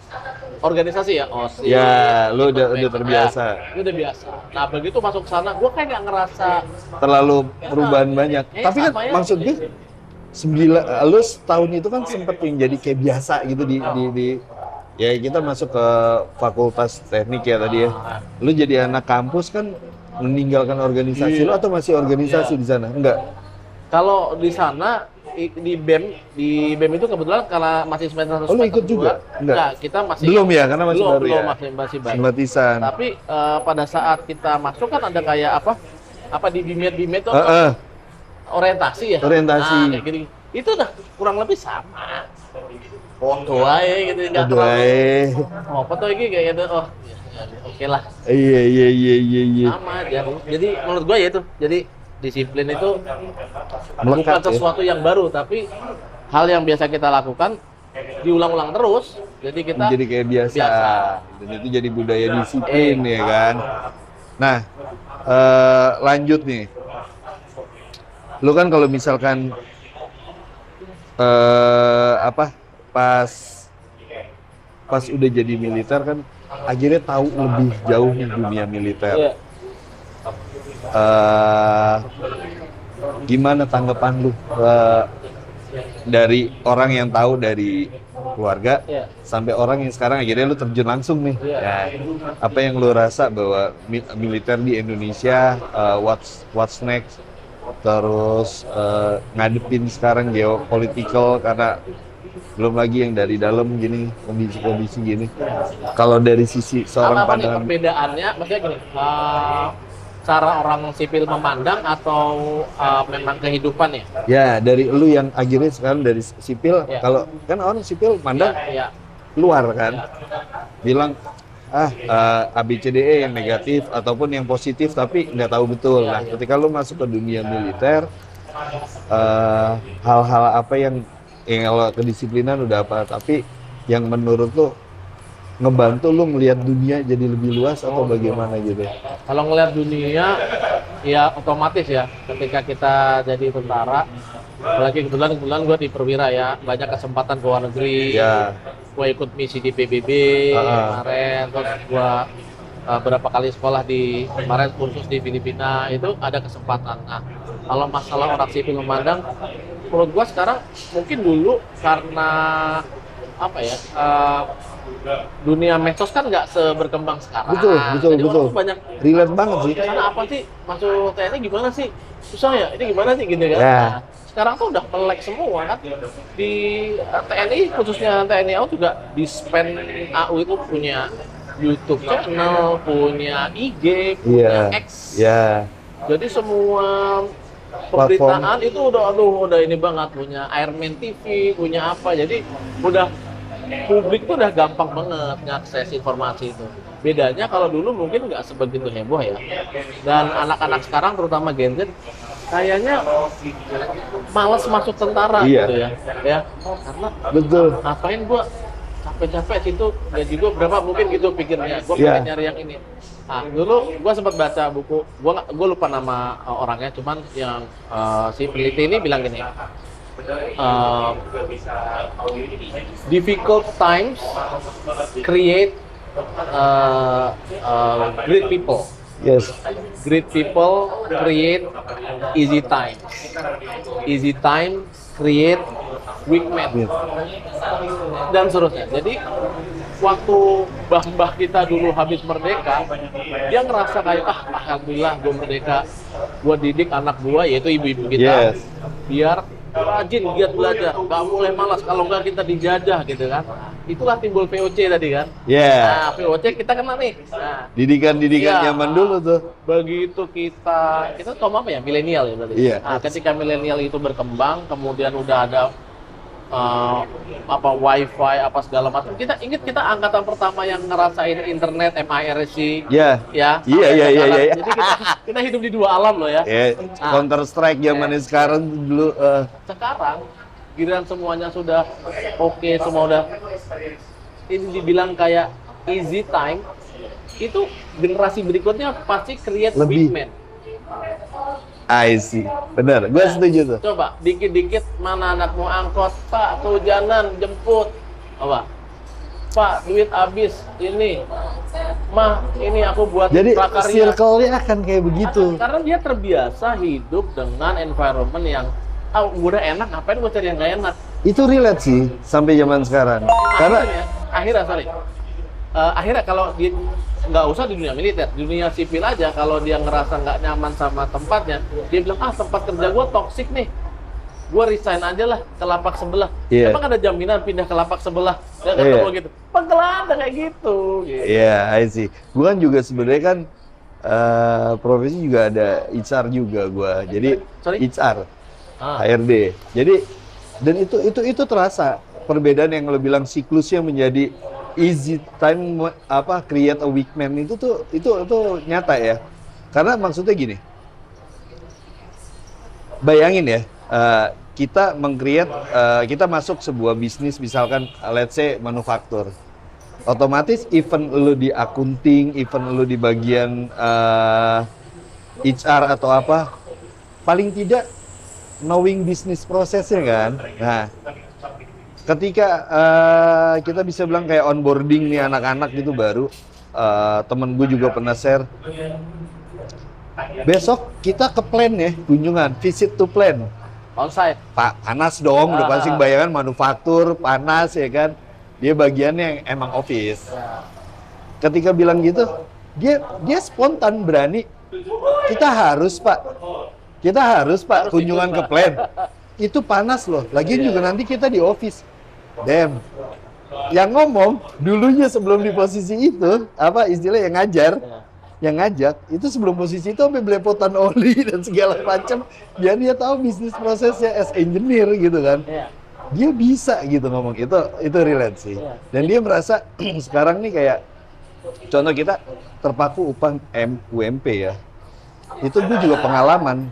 organisasi ya, OSIS. Ya, lu udah IPP, terbiasa. Ya, udah biasa. Nah begitu masuk sana, gue kayak nggak ngerasa Terlalu perubahan banyak. Tapi kan sama ya. maksud gue lu setahun itu kan sempet yang jadi kayak biasa gitu di ya kita masuk ke fakultas teknik ya tadi ya. Lu jadi anak kampus kan meninggalkan organisasi lu atau masih organisasi di sana? Enggak. Kalau di sana di BEM itu kebetulan karena masih semester 1 Oh, lu ikut juga? Enggak, kita masih Belum ya, karena masih baru ya? masih baru. Simpatisan. Tapi pada saat kita masuk kan ada kayak apa di BIMED itu orientasi ya. Orientasi. Nah, kayak gini. Itu udah kurang lebih sama. Foto aja gitu, nggak Aduh, terlalu. Oh, foto ini kayak gitu. Oh, ya, oke lah. Iya. Sama aja. Jadi menurut gua ya itu. Jadi disiplin itu Melekat, bukan sesuatu yang baru, tapi hal yang biasa kita lakukan diulang-ulang terus. Jadi kita jadi kayak biasa. Dan itu jadi budaya disiplin ya kan. Nah, lanjut nih. Lu kan kalau misalkan pas udah jadi militer kan akhirnya tahu lebih jauh nih dunia militer. Iya. Gimana tanggapan lu dari orang yang tahu dari keluarga sampai orang yang sekarang akhirnya lu terjun langsung nih? Ya, apa yang lu rasa bahwa militer di Indonesia, what's next? Terus ngadepin sekarang geopolitical karena belum lagi yang dari dalam gini, kondisi gini. Kalau dari sisi seorang apa nih pandangan, perbedaannya? Maksudnya gini, cara orang sipil memandang atau memang kehidupannya? ya dari lu yang akhirnya sekarang dari sipil, kalau kan orang sipil mandang luar kan, bilang ABCDE yang negatif ataupun yang positif tapi nggak tahu betul. Nah, ketika lu masuk ke dunia militer, hal-hal apa yang kalau kedisiplinan udah apa, tapi yang menurut lu ngebantu lu melihat dunia jadi lebih luas atau bagaimana gitu? Kalau ngelihat dunia, ya otomatis ya. Ketika kita jadi tentara, apalagi kebetulan gue di perwira ya, banyak kesempatan ke luar negeri. Ya. Gue ikut misi di PBB kemarin, terus gue berapa kali sekolah di kemarin kursus di Filipina, itu ada kesempatan. Nah, kalau masalah orang sipil memandang, menurut gue sekarang mungkin dulu karena apa ya, dunia medsos kan nggak seberkembang sekarang. Jadi orang tuh banyak relate banget sih. karena apa sih masuk TNI gimana sih, susah ya, ini gimana sih gitu kan. Nah, sekarang tuh udah melek semua kan di TNI, khususnya TNI AU juga di Spen AU itu punya YouTube channel, punya IG, punya X. Jadi semua pemberitaan itu udah ini banget, punya Airman TV, punya apa. Jadi udah publik tuh udah gampang banget ngakses informasi itu. Bedanya kalau dulu mungkin nggak sebegitu heboh ya. Dan anak-anak sekarang terutama Gen Z kayaknya malas masuk tentara gitu ya. Karena ngapain gua capek-capek situ, gaji gua berapa mungkin gitu pikirnya. Gua pengen nyari yang ini. Nah, dulu gua sempat baca buku, gua lupa nama orangnya, cuman yang si peneliti ini bilang gini. Difficult times create great people. Great people create easy times. Easy time create weak men. Dan seterusnya. Jadi waktu mbah-mbah kita dulu habis merdeka, dia ngerasa kayak alhamdulillah gue merdeka, gue didik anak gue yaitu ibu-ibu kita biar rajin, giat belajar, nggak boleh malas, kalau nggak kita dijajah gitu kan. Itulah timbul VOC tadi kan. Nah, VOC kita kena nih. Nah, didikan zaman dulu tuh. Begitu kita kaum apa ya, milenial ya berarti. Nah, ketika milenial itu berkembang, kemudian udah ada wifi apa segala macam. Kita ingat kita angkatan pertama yang ngerasain internet MIRC. Jadi kita hidup di dua alam loh ya. Counter Strike zamannya sekarang dulu. Sekarang giliran semuanya sudah oke, semua udah ini dibilang kayak easy time, itu generasi berikutnya pasti create weak men. I see, benar, gue setuju tuh. Coba dikit-dikit mana anak mau angkot, Pak, kehujanan, jemput, apa? Pak, duit habis ini. Mah, ini aku buat Jadi prakarya. circle-nya akan kayak begitu. Karena dia terbiasa hidup dengan environment yang udah enak, ngapain gue cari yang gak enak. Itu relate sih sampai zaman sekarang. Karena Akhirnya kalau dia nggak usah di dunia militer, di dunia sipil aja, kalau dia ngerasa nggak nyaman sama tempatnya, dia bilang, tempat kerja gue toksik nih, gue resign aja lah ke lapak sebelah. Iya. Emang ada jaminan pindah ke lapak sebelah? Nggak Iya. ketemu gitu. Penggelan kayak gitu. Iya, I see. Gue kan juga sebenarnya kan profesi juga ada HR juga gue. Jadi Sorry? HR, HRD. Jadi dan itu terasa perbedaan yang lo bilang siklusnya menjadi easy time create a weak man itu nyata ya. Karena maksudnya gini. Bayangin ya, kita kita masuk sebuah bisnis misalkan let's say manufaktur. Otomatis even lu di accounting, even lu di bagian HR atau apa, paling tidak knowing bisnis prosesnya kan. Nah, ketika kita bisa bilang kayak onboarding nih anak-anak gitu baru, temen gue juga pernah share, besok kita ke plan ya, kunjungan, visit to plan. Onsite. Pak, panas dong, udah pasti bayangan manufaktur, panas ya kan. Dia bagiannya yang emang office. Ketika bilang gitu, dia spontan berani. Kita harus Pak kunjungan ke plan. Itu panas loh. Lagian juga nanti kita di office. Damn. Yang ngomong dulunya sebelum di posisi itu, apa istilahnya yang ngajak itu sebelum posisi itu sampai belepotan oli dan segala macam biar dia tahu bisnis prosesnya as engineer gitu kan. Dia bisa gitu ngomong, itu relate sih. Dan dia merasa sekarang nih kayak contoh kita terpaku upah UMP ya. Itu gue juga pengalaman.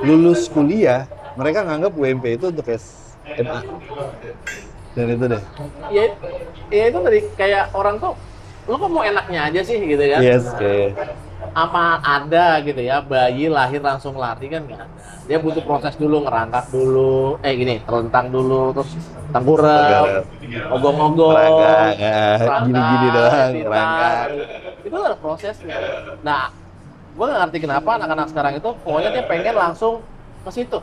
Lulus kuliah, mereka nganggap UMP itu untuk SMA. Dan itu deh. Ya itu tadi kayak orang tuh, lu kok mau enaknya aja sih gitu kan? Yes, kayak Apa ada gitu ya, bayi lahir langsung lari kan nggak ada. Dia butuh proses dulu, ngerangkak dulu, terlentang dulu, terus tengkurap, ogong-ogong, gini-gini doang, ngerangkak. Itu ada prosesnya. Nah, gue nggak ngerti kenapa anak-anak sekarang itu pokoknya dia pengen langsung ke situ.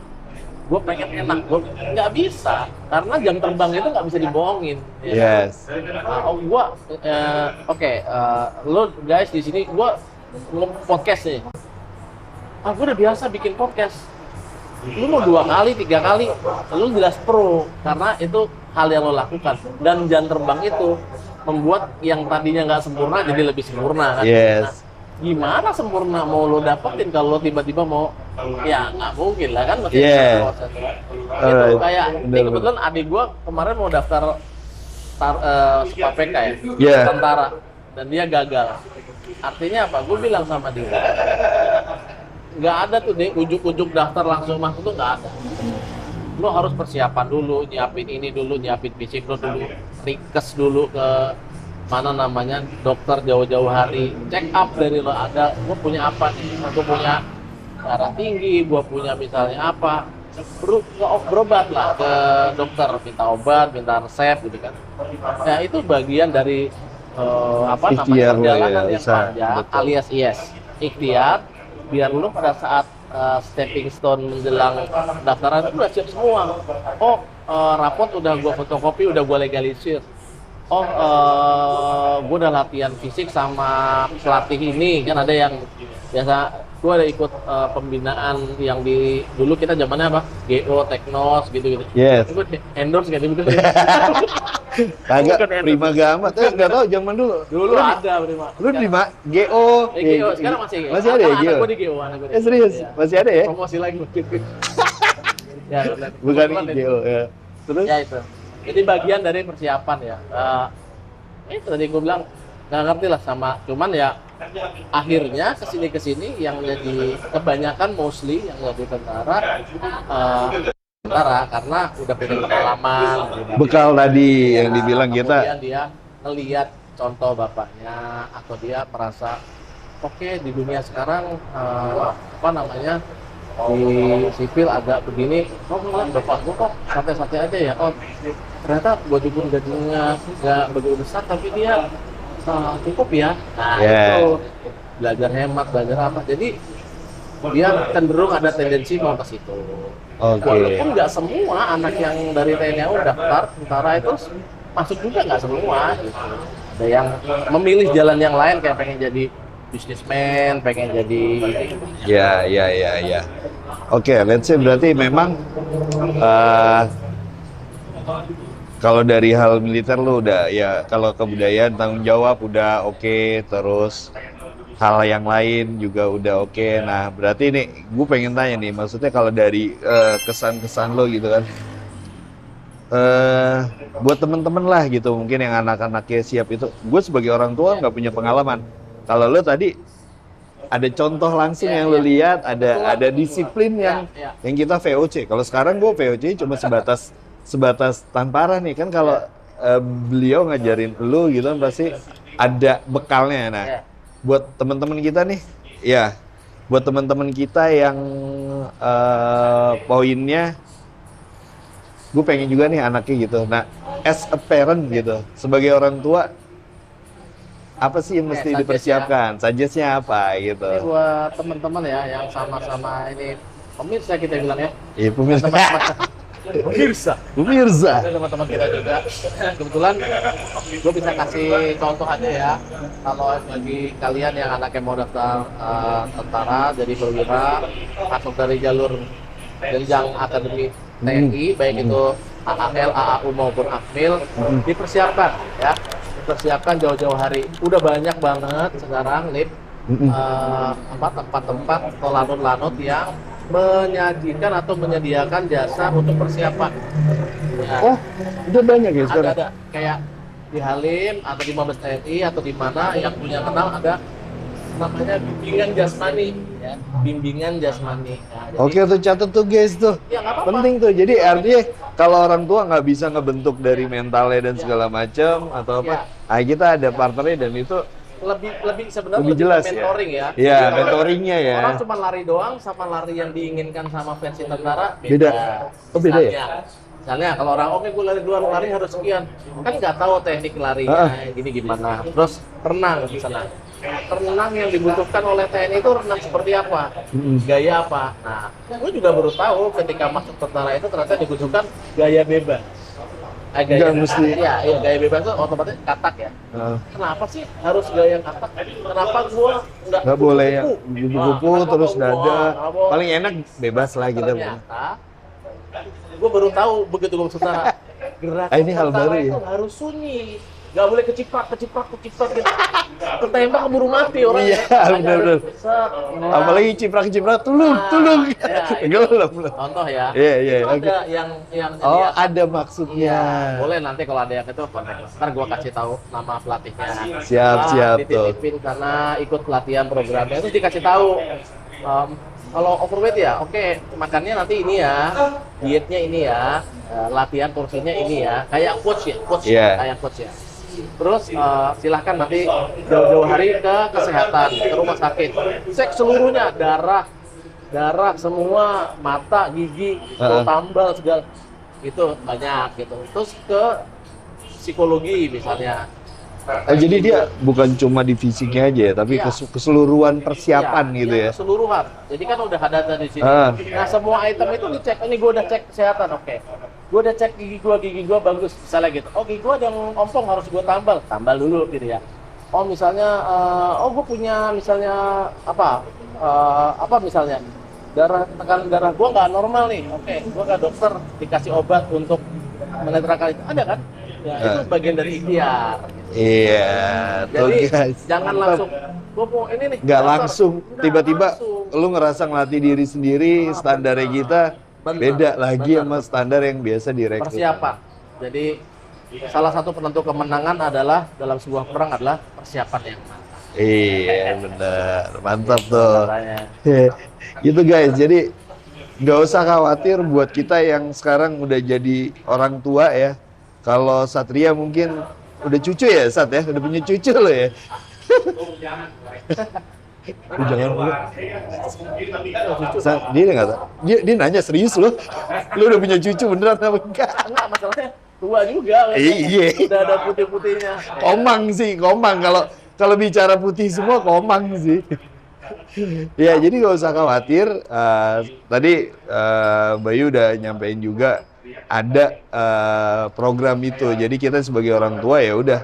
Gue pengen enak, gue nggak bisa karena jam terbang itu nggak bisa dibohongin. Yes. Lo guys di sini gue podcast nih. Gue udah biasa bikin podcast. Lu mau 2 kali, 3 kali, lu jelas pro karena itu hal yang lo lakukan. Dan jam terbang itu membuat yang tadinya nggak sempurna jadi lebih sempurna kan. Yes. Nah, gimana sempurna mau lo dapetin kalau lo tiba-tiba mau, ya nggak mungkin lah kan, masih proses. Itu kayak ini kebetulan adik gua kemarin mau daftar KPK ya, tentara, dan dia gagal. Artinya apa? Gue bilang sama dia, nggak ada tuh deh ujuk-ujuk daftar langsung masuk tuh nggak ada. Lo harus persiapan dulu, nyiapin ini dulu, nyiapin fisik lo dulu, rikes dulu ke mana namanya dokter jauh-jauh hari, check up dari lo ada, gue punya apa nih, gue punya darah tinggi, gue punya misalnya apa, berobat lah ke dokter, minta obat, minta resep gitu kan. Nah itu bagian dari ikhtiar perjalanan ya, yang panjang, betul. Alias ikhtiar, biar lu pada saat stepping stone menjelang pendaftaran itu udah siap semua. Rapot udah gua fotokopi, udah gua legalisir. Gua udah latihan fisik sama pelatih ini, kan ada yang biasa. Gue ada ikut pembinaan yang dulu kita zamannya apa? GO, Teknos gitu-gitu. Yes. Gue endorse gitu. Kagak Prima Gama, nggak tahu zaman dulu. Dulu ada Prima. Lu di GO. GO sekarang masih GO. Masih ada ya GO. Anak gue di GO, Serius? Ya. Masih ada ya? Promosi lagi. Ya, bukan GO ya. Terus? Ya itu. Jadi bagian dari persiapan ya. Itu tadi gue bilang nggak ngerti lah sama, cuman ya akhirnya kesini yang jadi kebanyakan mostly yang jadi tentara karena udah punya pengalaman, bekal tadi yang dibilang kita. Kemudian dia ngelihat contoh bapaknya atau dia merasa oke, di dunia sekarang di sipil agak begini, oh ngeliat bapak gua kok santai-santai aja ya. Oh ternyata walaupun gajinya nggak begitu besar tapi dia cukup ya. Nah itu belajar hemat, belajar apa. Jadi dia cenderung ada tendensi mau ke situ. Walaupun nggak semua anak yang dari TNI AU daftar tentara itu masuk juga, nggak semua gitu. Ada yang memilih jalan yang lain kayak pengen jadi bisnismen, pengen jadi Ya. Oke, let's say berarti memang kalau dari hal militer lu udah ya, kalau kebudayaan tanggung jawab udah oke, terus hal yang lain juga udah oke. Nah, berarti nih gue pengen tanya nih, maksudnya kalau dari kesan-kesan lo gitu kan, buat temen-temen lah gitu, mungkin yang anak-anaknya siap itu, gue sebagai orang tua nggak punya pengalaman. Kalau lo tadi ada contoh langsung yang lo lihat, ada disiplin yang kita VOC. Kalau sekarang gue VOC cuma sebatas tamparan nih kan. Kalau beliau ngajarin lo gitu kan pasti ada bekalnya. Nah, buat teman-teman kita nih, ya, buat teman-teman kita yang poinnya, gue pengen juga nih anaknya gitu. Nah, as a parent gitu, sebagai orang tua, apa sih yang mesti dipersiapkan? Suggest-nya apa gitu? Ini buat teman-teman ya yang sama-sama ini pemirsa kita bilang ya. Iya, pemirsa. Pemirsa. Teman-teman kita juga. Kebetulan gue bisa kasih contoh aja ya. Kalau bagi kalian yang anaknya mau daftar tentara jadi perwira, masuk dari jalur jenjang akademi TNI, baik itu AAL, AAU maupun Akmil, dipersiapkan ya. Persiapkan jauh-jauh hari. Udah banyak banget sekarang tempat-tempat atau lanut-lanut yang menyajikan atau menyediakan jasa untuk persiapan. Ya. Oh, udah banyak ya sekarang? Ada kayak di Halim atau di Mabes TNI atau di mana yang punya kenal ada namanya bimbingan jasmani ya. Bimbingan jasmani. Nah, Oke, tuh catat tuh guys tuh. Ya, penting tuh. Jadi artinya kalau orang tua nggak bisa ngebentuk dari mentalnya dan segala macam atau apa, kita ada partnernya dan itu lebih sebenarnya lebih jelas mentoring ya. Iya, mentoringnya ya. Orang cuma lari doang sama lari yang diinginkan sama versi tentara beda. Oh, beda ya? Misalnya kalau orang oke gue lari dua lari harus sekian, kan nggak tahu teknik larinya gini gimana. Terus renang misalnya. Renang yang dibutuhkan oleh TNI itu renang seperti apa, gaya apa. Nah, gue juga baru tahu ketika masuk tentara itu ternyata dibutuhkan gaya bebas. Gaya mesti. Iya, gaya bebas itu otomatis katak ya. Kenapa sih harus gaya katak? Kenapa gue nggak boleh ya kupu-kupu terus dada? Paling enak bebas lah gitu. Ternyata gue baru tahu begitu gue masuk tentara. Gerakan ini hal baru ya. Itu harus sunyi. Nggak boleh keciprat gitu. Ketembak keburu mati orang. Iya, benar. Apalagi ciprat tulung. Contoh ya. Iya. Ada yang ada maksudnya. Boleh nanti kalau ada yang itu kontak. Ntar gua kasih tahu nama pelatihnya. Siap dititipin karena ikut pelatihan programnya itu dikasih tahu. Kalau overweight ya, oke, makannya nanti ini ya, dietnya ini ya, latihan porsinya ini ya, kayak coach ya, kayak coach ya. Terus silahkan nanti jauh-jauh hari ke kesehatan, ke rumah sakit, cek seluruhnya, darah semua, mata, gigi, tambal segala itu banyak gitu. Terus ke psikologi misalnya. Jadi dia bukan cuma di fisiknya aja, tapi keseluruhan persiapan gitu ya. Keseluruhan. Jadi kan udah ada di sini. Nah semua item itu dicek. Ini gue udah cek kesehatan, oke. Gue udah cek gigi gue bagus, misalnya gitu. Oh gigi gue ada yang ompong harus gue tambal dulu gitu ya. Oh misalnya, gue punya misalnya apa misalnya tekanan darah gue nggak normal nih. Oke, gue ke dokter dikasih obat untuk menetralkan itu, ada kan? Ya, itu bagian dari ikhtiar. Iya, jadi guys. Jangan langsung, gue mau ini nih. Nggak langsung, tiba-tiba lu ngerasa ngelatih diri sendiri, standarnya kita beda lagi sama standar yang biasa direkrut. Persiapan. Jadi salah satu penentu kemenangan adalah dalam sebuah perang adalah persiapan yang mantap. Iya benar, mantap tuh. Gitu guys, jadi nggak usah khawatir buat kita yang sekarang udah jadi orang tua ya. Kalau Satria mungkin udah cucu ya Sat ya, udah punya cucu lo ya. Lu jangan lu. Dia nggak tahu. Dia nanya serius lu. Lu udah punya cucu beneran apa enggak? Enggak, masalahnya tua juga. Iya. Udah ada putih-putihnya. Komang. Kalau bicara putih semua komang sih. Ya, jadi nggak usah khawatir. Tadi Bayu udah nyampein juga ada program itu. Jadi kita sebagai orang tua ya udah,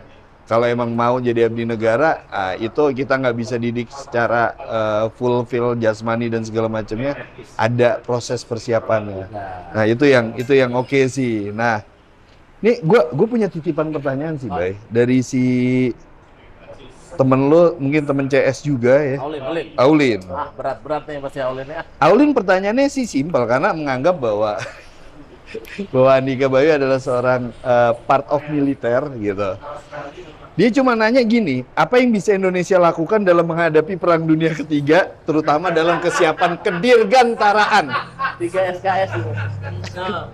kalau emang mau jadi abdi negara, itu kita nggak bisa didik secara fulfill jasmani dan segala macamnya. Ada proses persiapannya. Nah itu yang oke sih. Nah, nih gue punya titipan pertanyaan sih, Bay, dari si temen lo, mungkin temen CS juga ya. Aulin. Berat nih pasti Aulin ya. Aulin pertanyaannya sih simpel karena menganggap bahwa Andika Bayu adalah seorang part of militer gitu. Dia cuma nanya gini, apa yang bisa Indonesia lakukan dalam menghadapi Perang Dunia Ketiga, terutama dalam kesiapan kedirgantaraan? 3 SKS itu. Nah,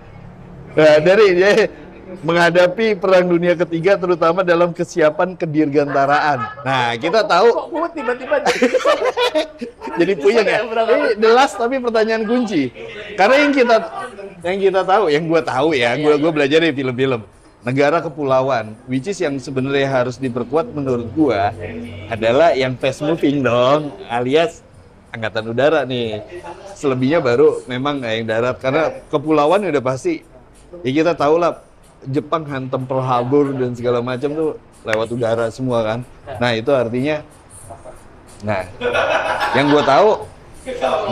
menghadapi Perang Dunia Ketiga, terutama dalam kesiapan kedirgantaraan. Nah, kita tahu. Kok gue tiba-tiba jadi puyeng ya? Ini the last tapi pertanyaan kunci. Karena yang kita tahu, yang gue tahu ya, gue belajar dari film-film. Negara kepulauan, which is yang sebenarnya harus diperkuat menurut gue adalah yang fast moving dong, alias angkatan udara nih. Selebihnya baru memang yang darat, karena kepulauan udah pasti. Ya kita tahu lah, Jepang hantam Pearl Harbor dan segala macam tuh lewat udara semua kan. Nah itu artinya, yang gue tahu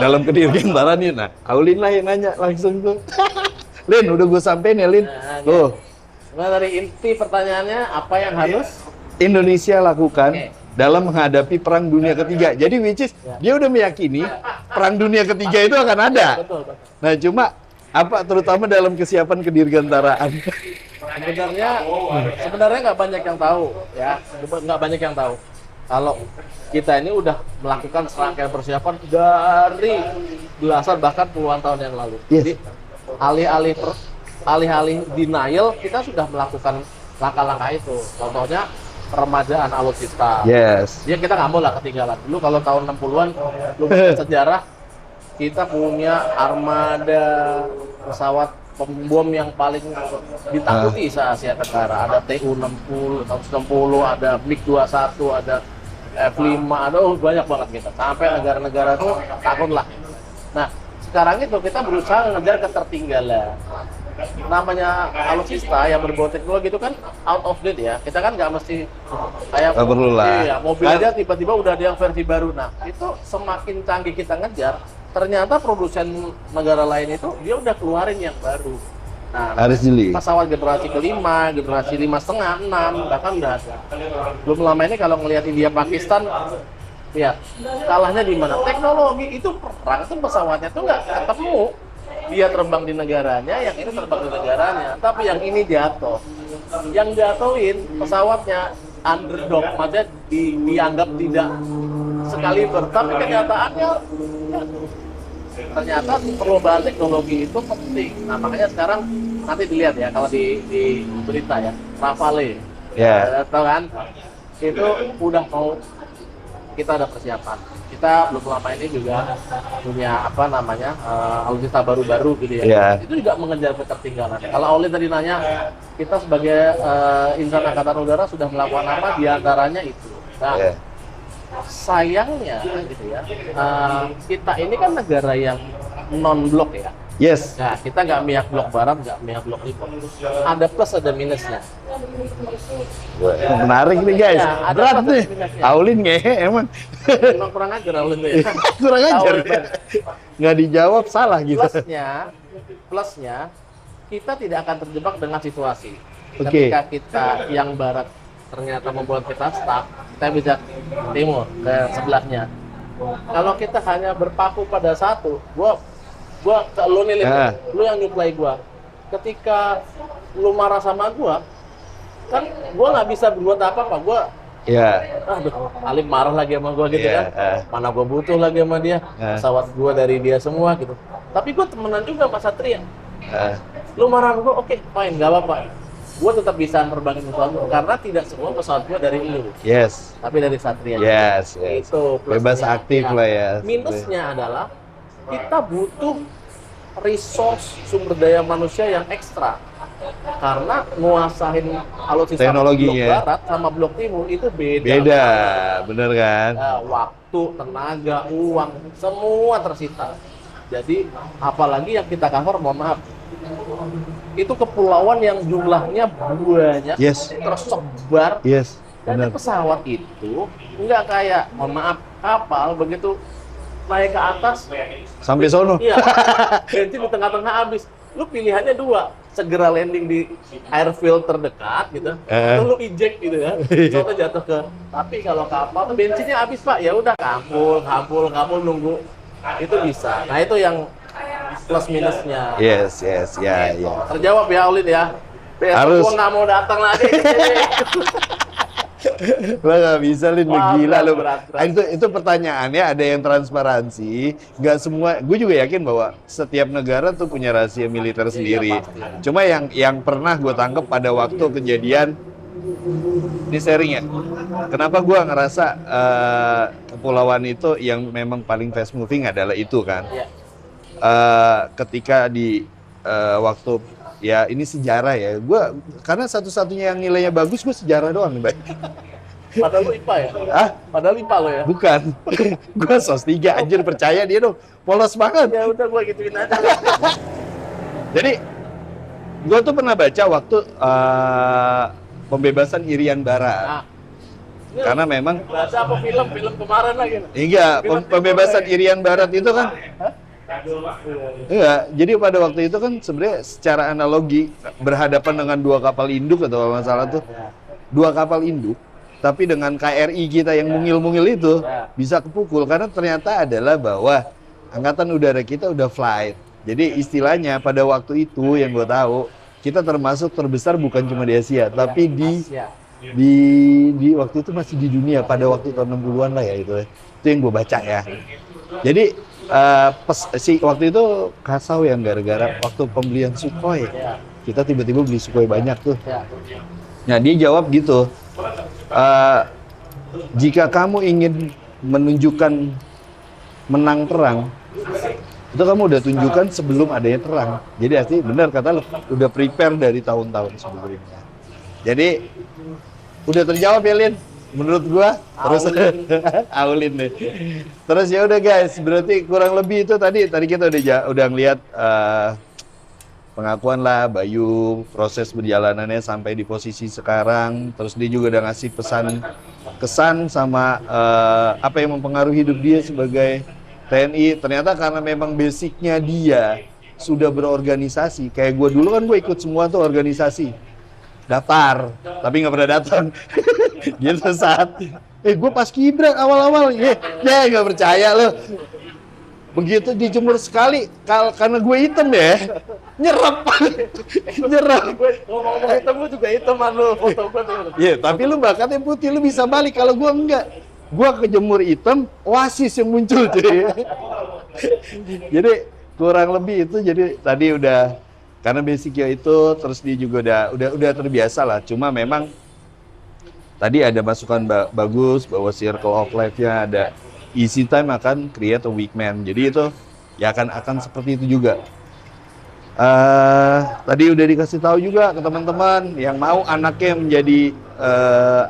dalam kedirgantaraan nih, Aulin lah yang nanya langsung tuh. Lin, udah gue sampein ya Lin. Tuh. Nah, dari inti pertanyaannya, apa yang harus Indonesia lakukan dalam menghadapi Perang Dunia Ketiga? Jadi which is dia udah meyakini Perang Dunia Ketiga itu akan ada. Betul. Nah cuma apa terutama dalam kesiapan kedirgantaraan? Sebenarnya nggak banyak yang tahu ya, nggak banyak yang tahu kalau kita ini udah melakukan serangkaian persiapan dari belasan bahkan puluhan tahun yang lalu. Jadi alih-alih denial, kita sudah melakukan langkah-langkah itu. Contohnya peremajaan alutsista. Yes. Ya kita nggak mau lah ketinggalan. Dulu kalau tahun 60-an, lu sejarah kita punya armada pesawat pembom yang paling ditakuti se-Asia Tenggara. Ada TU-60, tahun 60, ada MiG-21, ada F-5, ada banyak banget kita. Sampai negara-negara itu takut lah. Nah, sekarang itu kita berusaha mengejar ketertinggalan. Namanya alutsista yang berbau teknologi itu kan out of date ya. Kita kan nggak mesti kayak mobil aja tiba-tiba udah ada yang versi baru. Nah, itu semakin canggih kita ngejar, ternyata produsen negara lain itu dia udah keluarin yang baru. Nah, harus jeli. Pesawat generasi kelima, generasi 5,5, 6, bahkan udah ada. Belum lama ini kalau ngelihat India Pakistan, ya kalahnya di mana? Teknologi itu perang itu pesawatnya tuh nggak ketemu. Dia terbang di negaranya, yang ini terbang di negaranya, tapi yang ini jatuh. Yang jatuhin pesawatnya underdog, maksudnya dianggap tidak sekaliber, tapi kenyataannya ternyata perubahan teknologi itu penting. Nah makanya sekarang nanti dilihat ya kalau di berita ya, Rafale, tahu kan? Itu udah mau, kita ada persiapan. Kita belum lama ini juga punya alutsista baru-baru gitu ya. Itu juga mengejar ketertinggalan. Kalau Oleh tadi nanya, kita sebagai insan angkatan udara sudah melakukan apa? Di antaranya itu. Nah, sayangnya gitu ya, kita ini kan negara yang non-blok ya. Yes. Nah, kita nggak mihak blok barat, nggak mihak blok timur. Ada plus, ada minusnya. Menarik nih guys. Ya, berat nih. Aulin ngehe emang. Emang kurang ajar Aulin tuh ya. Kurang ajar. Nggak dijawab salah gitu. Plusnya, kita tidak akan terjebak dengan situasi. Okay. Ketika kita yang barat ternyata membuat kita stuck, kita bisa timur ke sebelahnya. Kalau kita hanya berpaku pada satu, gua ke lu nih, lu yang nyuplai gua. Ketika lu marah sama gua, kan gua nggak bisa berbuat apa-apa. Gua aduh, Alim marah lagi sama gua gitu kan. Mana gua butuh lagi sama dia. Pesawat gua dari dia semua gitu. Tapi gua temenan juga sama Satria. Lu marah sama gua, oke, fine, nggak apa-apa. gue tetap bisa nerbangin pesawat lu karena tidak semua pesawat gue dari lu, Yes. tapi dari Satria. Yes. Itu plusnya. Bebas aktif lah ya. Minusnya adalah kita butuh resource sumber daya manusia yang ekstra. Karena nguasain alutsista Teknologinya. blok barat sama blok timur itu beda. Beda, bener kan? Waktu, tenaga, uang, semua tersita. Jadi apalagi yang kita cover, mohon maaf, itu kepulauan yang jumlahnya banyak, Yes. tersebar. Yes, Dan bener. pesawat itu nggak kayak, mohon maaf, kapal begitu naik ke atas, Sampai sono. iya, bensin di tengah-tengah habis. Lu pilihannya dua, segera landing di airfield terdekat gitu, atau lu eject gitu ya, soalnya jatuh ke. Tapi kalau kapal tuh bensinnya habis pak, ya udah kampul nunggu, itu bisa. Nah itu yang plus minusnya. Yes, ya. Terjawab ya Aulin ya. Besok Harus. gua nggak mau datang lagi. Lo nggak bisa, Lin, Wah, gila lo. berat. Itu pertanyaannya ada yang transparansi. Nggak semua, gue juga yakin bahwa setiap negara tuh punya rahasia militer sendiri. pasti. Cuma yang pernah gue tangkap pada waktu kejadian di sharing ya. Kenapa gue ngerasa kepulauan itu yang memang paling fast moving adalah itu kan. Iya. Ketika di waktu ya ini sejarah ya, karena satu-satunya yang nilainya bagus gue sejarah doang nih, Bay. Padahal lu IPA ya? Ah, Padahal IPA lo ya? bukan. Gue sos 3 anjir, percaya dia dong. Polos banget. Ya udah gua gituin aja. Jadi gue tuh pernah baca waktu pembebasan Irian Barat. Nah, ini Karena memang baca apa film kemarin lagi? enggak, pembebasan Irian Barat itu kan enggak, jadi pada waktu itu kan sebenarnya secara analogi berhadapan dengan 2 kapal induk atau masalah tuh 2 kapal induk, tapi dengan KRI kita yang mungil-mungil itu bisa kepukul karena ternyata adalah bahwa angkatan udara kita udah flight. Jadi istilahnya pada waktu itu yang gue tahu kita termasuk terbesar bukan cuma di Asia, tapi di waktu itu masih di dunia pada waktu tahun 60-an lah ya itu. Itu yang gue baca ya. Jadi waktu itu kasau yang gara-gara waktu pembelian Sukhoi. Kita tiba-tiba beli Sukhoi banyak tuh. Nah, dia jawab gitu. Jika kamu ingin menunjukkan menang perang, itu kamu udah tunjukkan sebelum adanya perang. Jadi artinya benar kata lo, udah prepare dari tahun-tahun sebelumnya. Jadi udah terjawab ya, Lin, menurut gua. Terus Aulin deh. Terus ya udah guys, berarti kurang lebih itu tadi kita udah ngelihat pengakuan lah Bayu, proses berjalanannya sampai di posisi sekarang. Terus dia juga udah ngasih kesan sama apa yang mempengaruhi hidup dia sebagai TNI. Ternyata karena memang basicnya dia sudah berorganisasi. Kayak gue dulu kan gue ikut semua tuh organisasi. Daftar, tapi nggak pernah datang. Gitu saat, gue pas kibra awal-awal, nggak percaya lo. Begitu dijemur sekali, karena gue hitam ya, nyerap. Ngomong hitam lu juga hitaman lu, foto gua tuh. Iya, tapi lu bakatnya putih, lu bisa balik. Kalau gue enggak, gue kejemur hitam, Oasis yang muncul cuy. Jadi kurang lebih itu, jadi tadi udah. Karena basicnya itu, terus dia juga udah terbiasa lah. Cuma memang tadi ada masukan bagus bahwa circle of life-nya ada easy time akan create a weak man. Jadi itu ya akan seperti itu juga. Tadi udah dikasih tahu juga ke teman-teman yang mau anaknya menjadi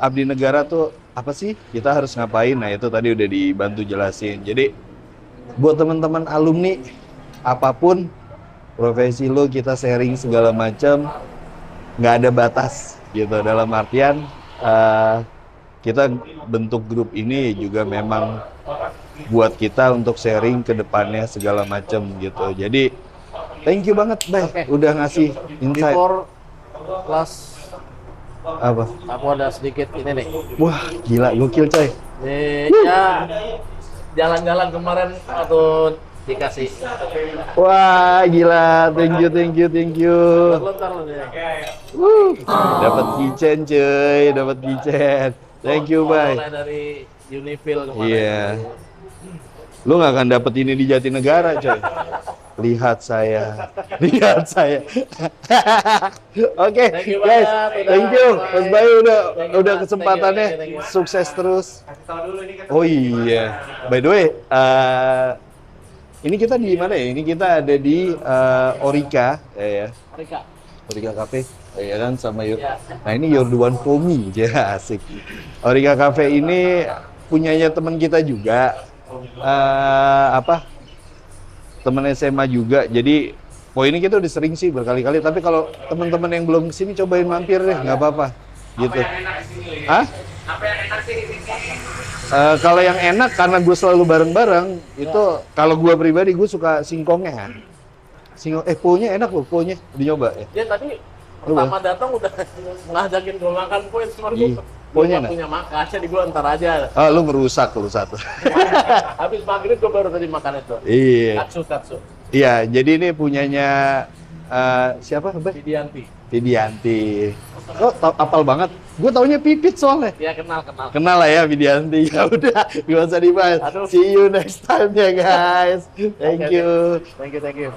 abdi negara tuh apa sih? Kita harus ngapain? Nah itu tadi udah dibantu jelasin. Jadi buat teman-teman alumni apapun profesi lo, kita sharing segala macam, nggak ada batas gitu. Dalam artian kita bentuk grup ini juga memang buat kita untuk sharing ke depannya segala macam gitu. Jadi thank you banget, Bay, udah ngasih insight. Before kelas Apa? aku ada sedikit ini nih. Wah, gila, gokil coy. Ya jalan-jalan kemarin atau dikasih. Wah, gila, thank you. Lontar lu nih. Dapat keychain cuy, dapat keychain. Thank you, Bay. Mulai dari Unifil kemarin. Iya. Lu nggak akan dapet ini di Jatinegara, coy. Lihat saya. Lihat saya. Oke, Thank you guys. banget, Thank you. Mas Bayu udah Thank you, Mas. kesempatannya. Thank you. Sukses terus. Oh iya. By the way, ini kita di mana ya? Ini kita ada di Orika, ya. Rika. Orika Cafe, ya kan, sama Your. Ya. Nah ini You're the One for Me, ya asik. Orika Cafe ini punyanya teman kita juga, teman SMA juga. Jadi, ini kita udah sering sih berkali-kali. Tapi kalau teman-teman yang belum kesini, cobain mampir deh, nggak apa-apa. Gitu. Hah? Apa yang enak sih di sini? Kalau yang enak karena gue selalu bareng-bareng, itu kalau gue pribadi gue suka singkongnya. Po-nya enak loh, po-nya dinyoba ya. Dia tadi pertama datang udah ngajakin gue makan po, cuma gue Po-nya punya makan, jadi gue ntar aja. Lu merusak lu satu. Habis maghrib gue baru tadi makan itu. Iya. Katsu. Iya, jadi ini punyanya siapa? Widianti. Oh, apal banget. Gue taunya Pipit soalnya. Ya kenal. Kenal lah ya Widianti. Ya udah, gak usah dibahas. Aduh. See you next time ya guys. Thank you. Thank you.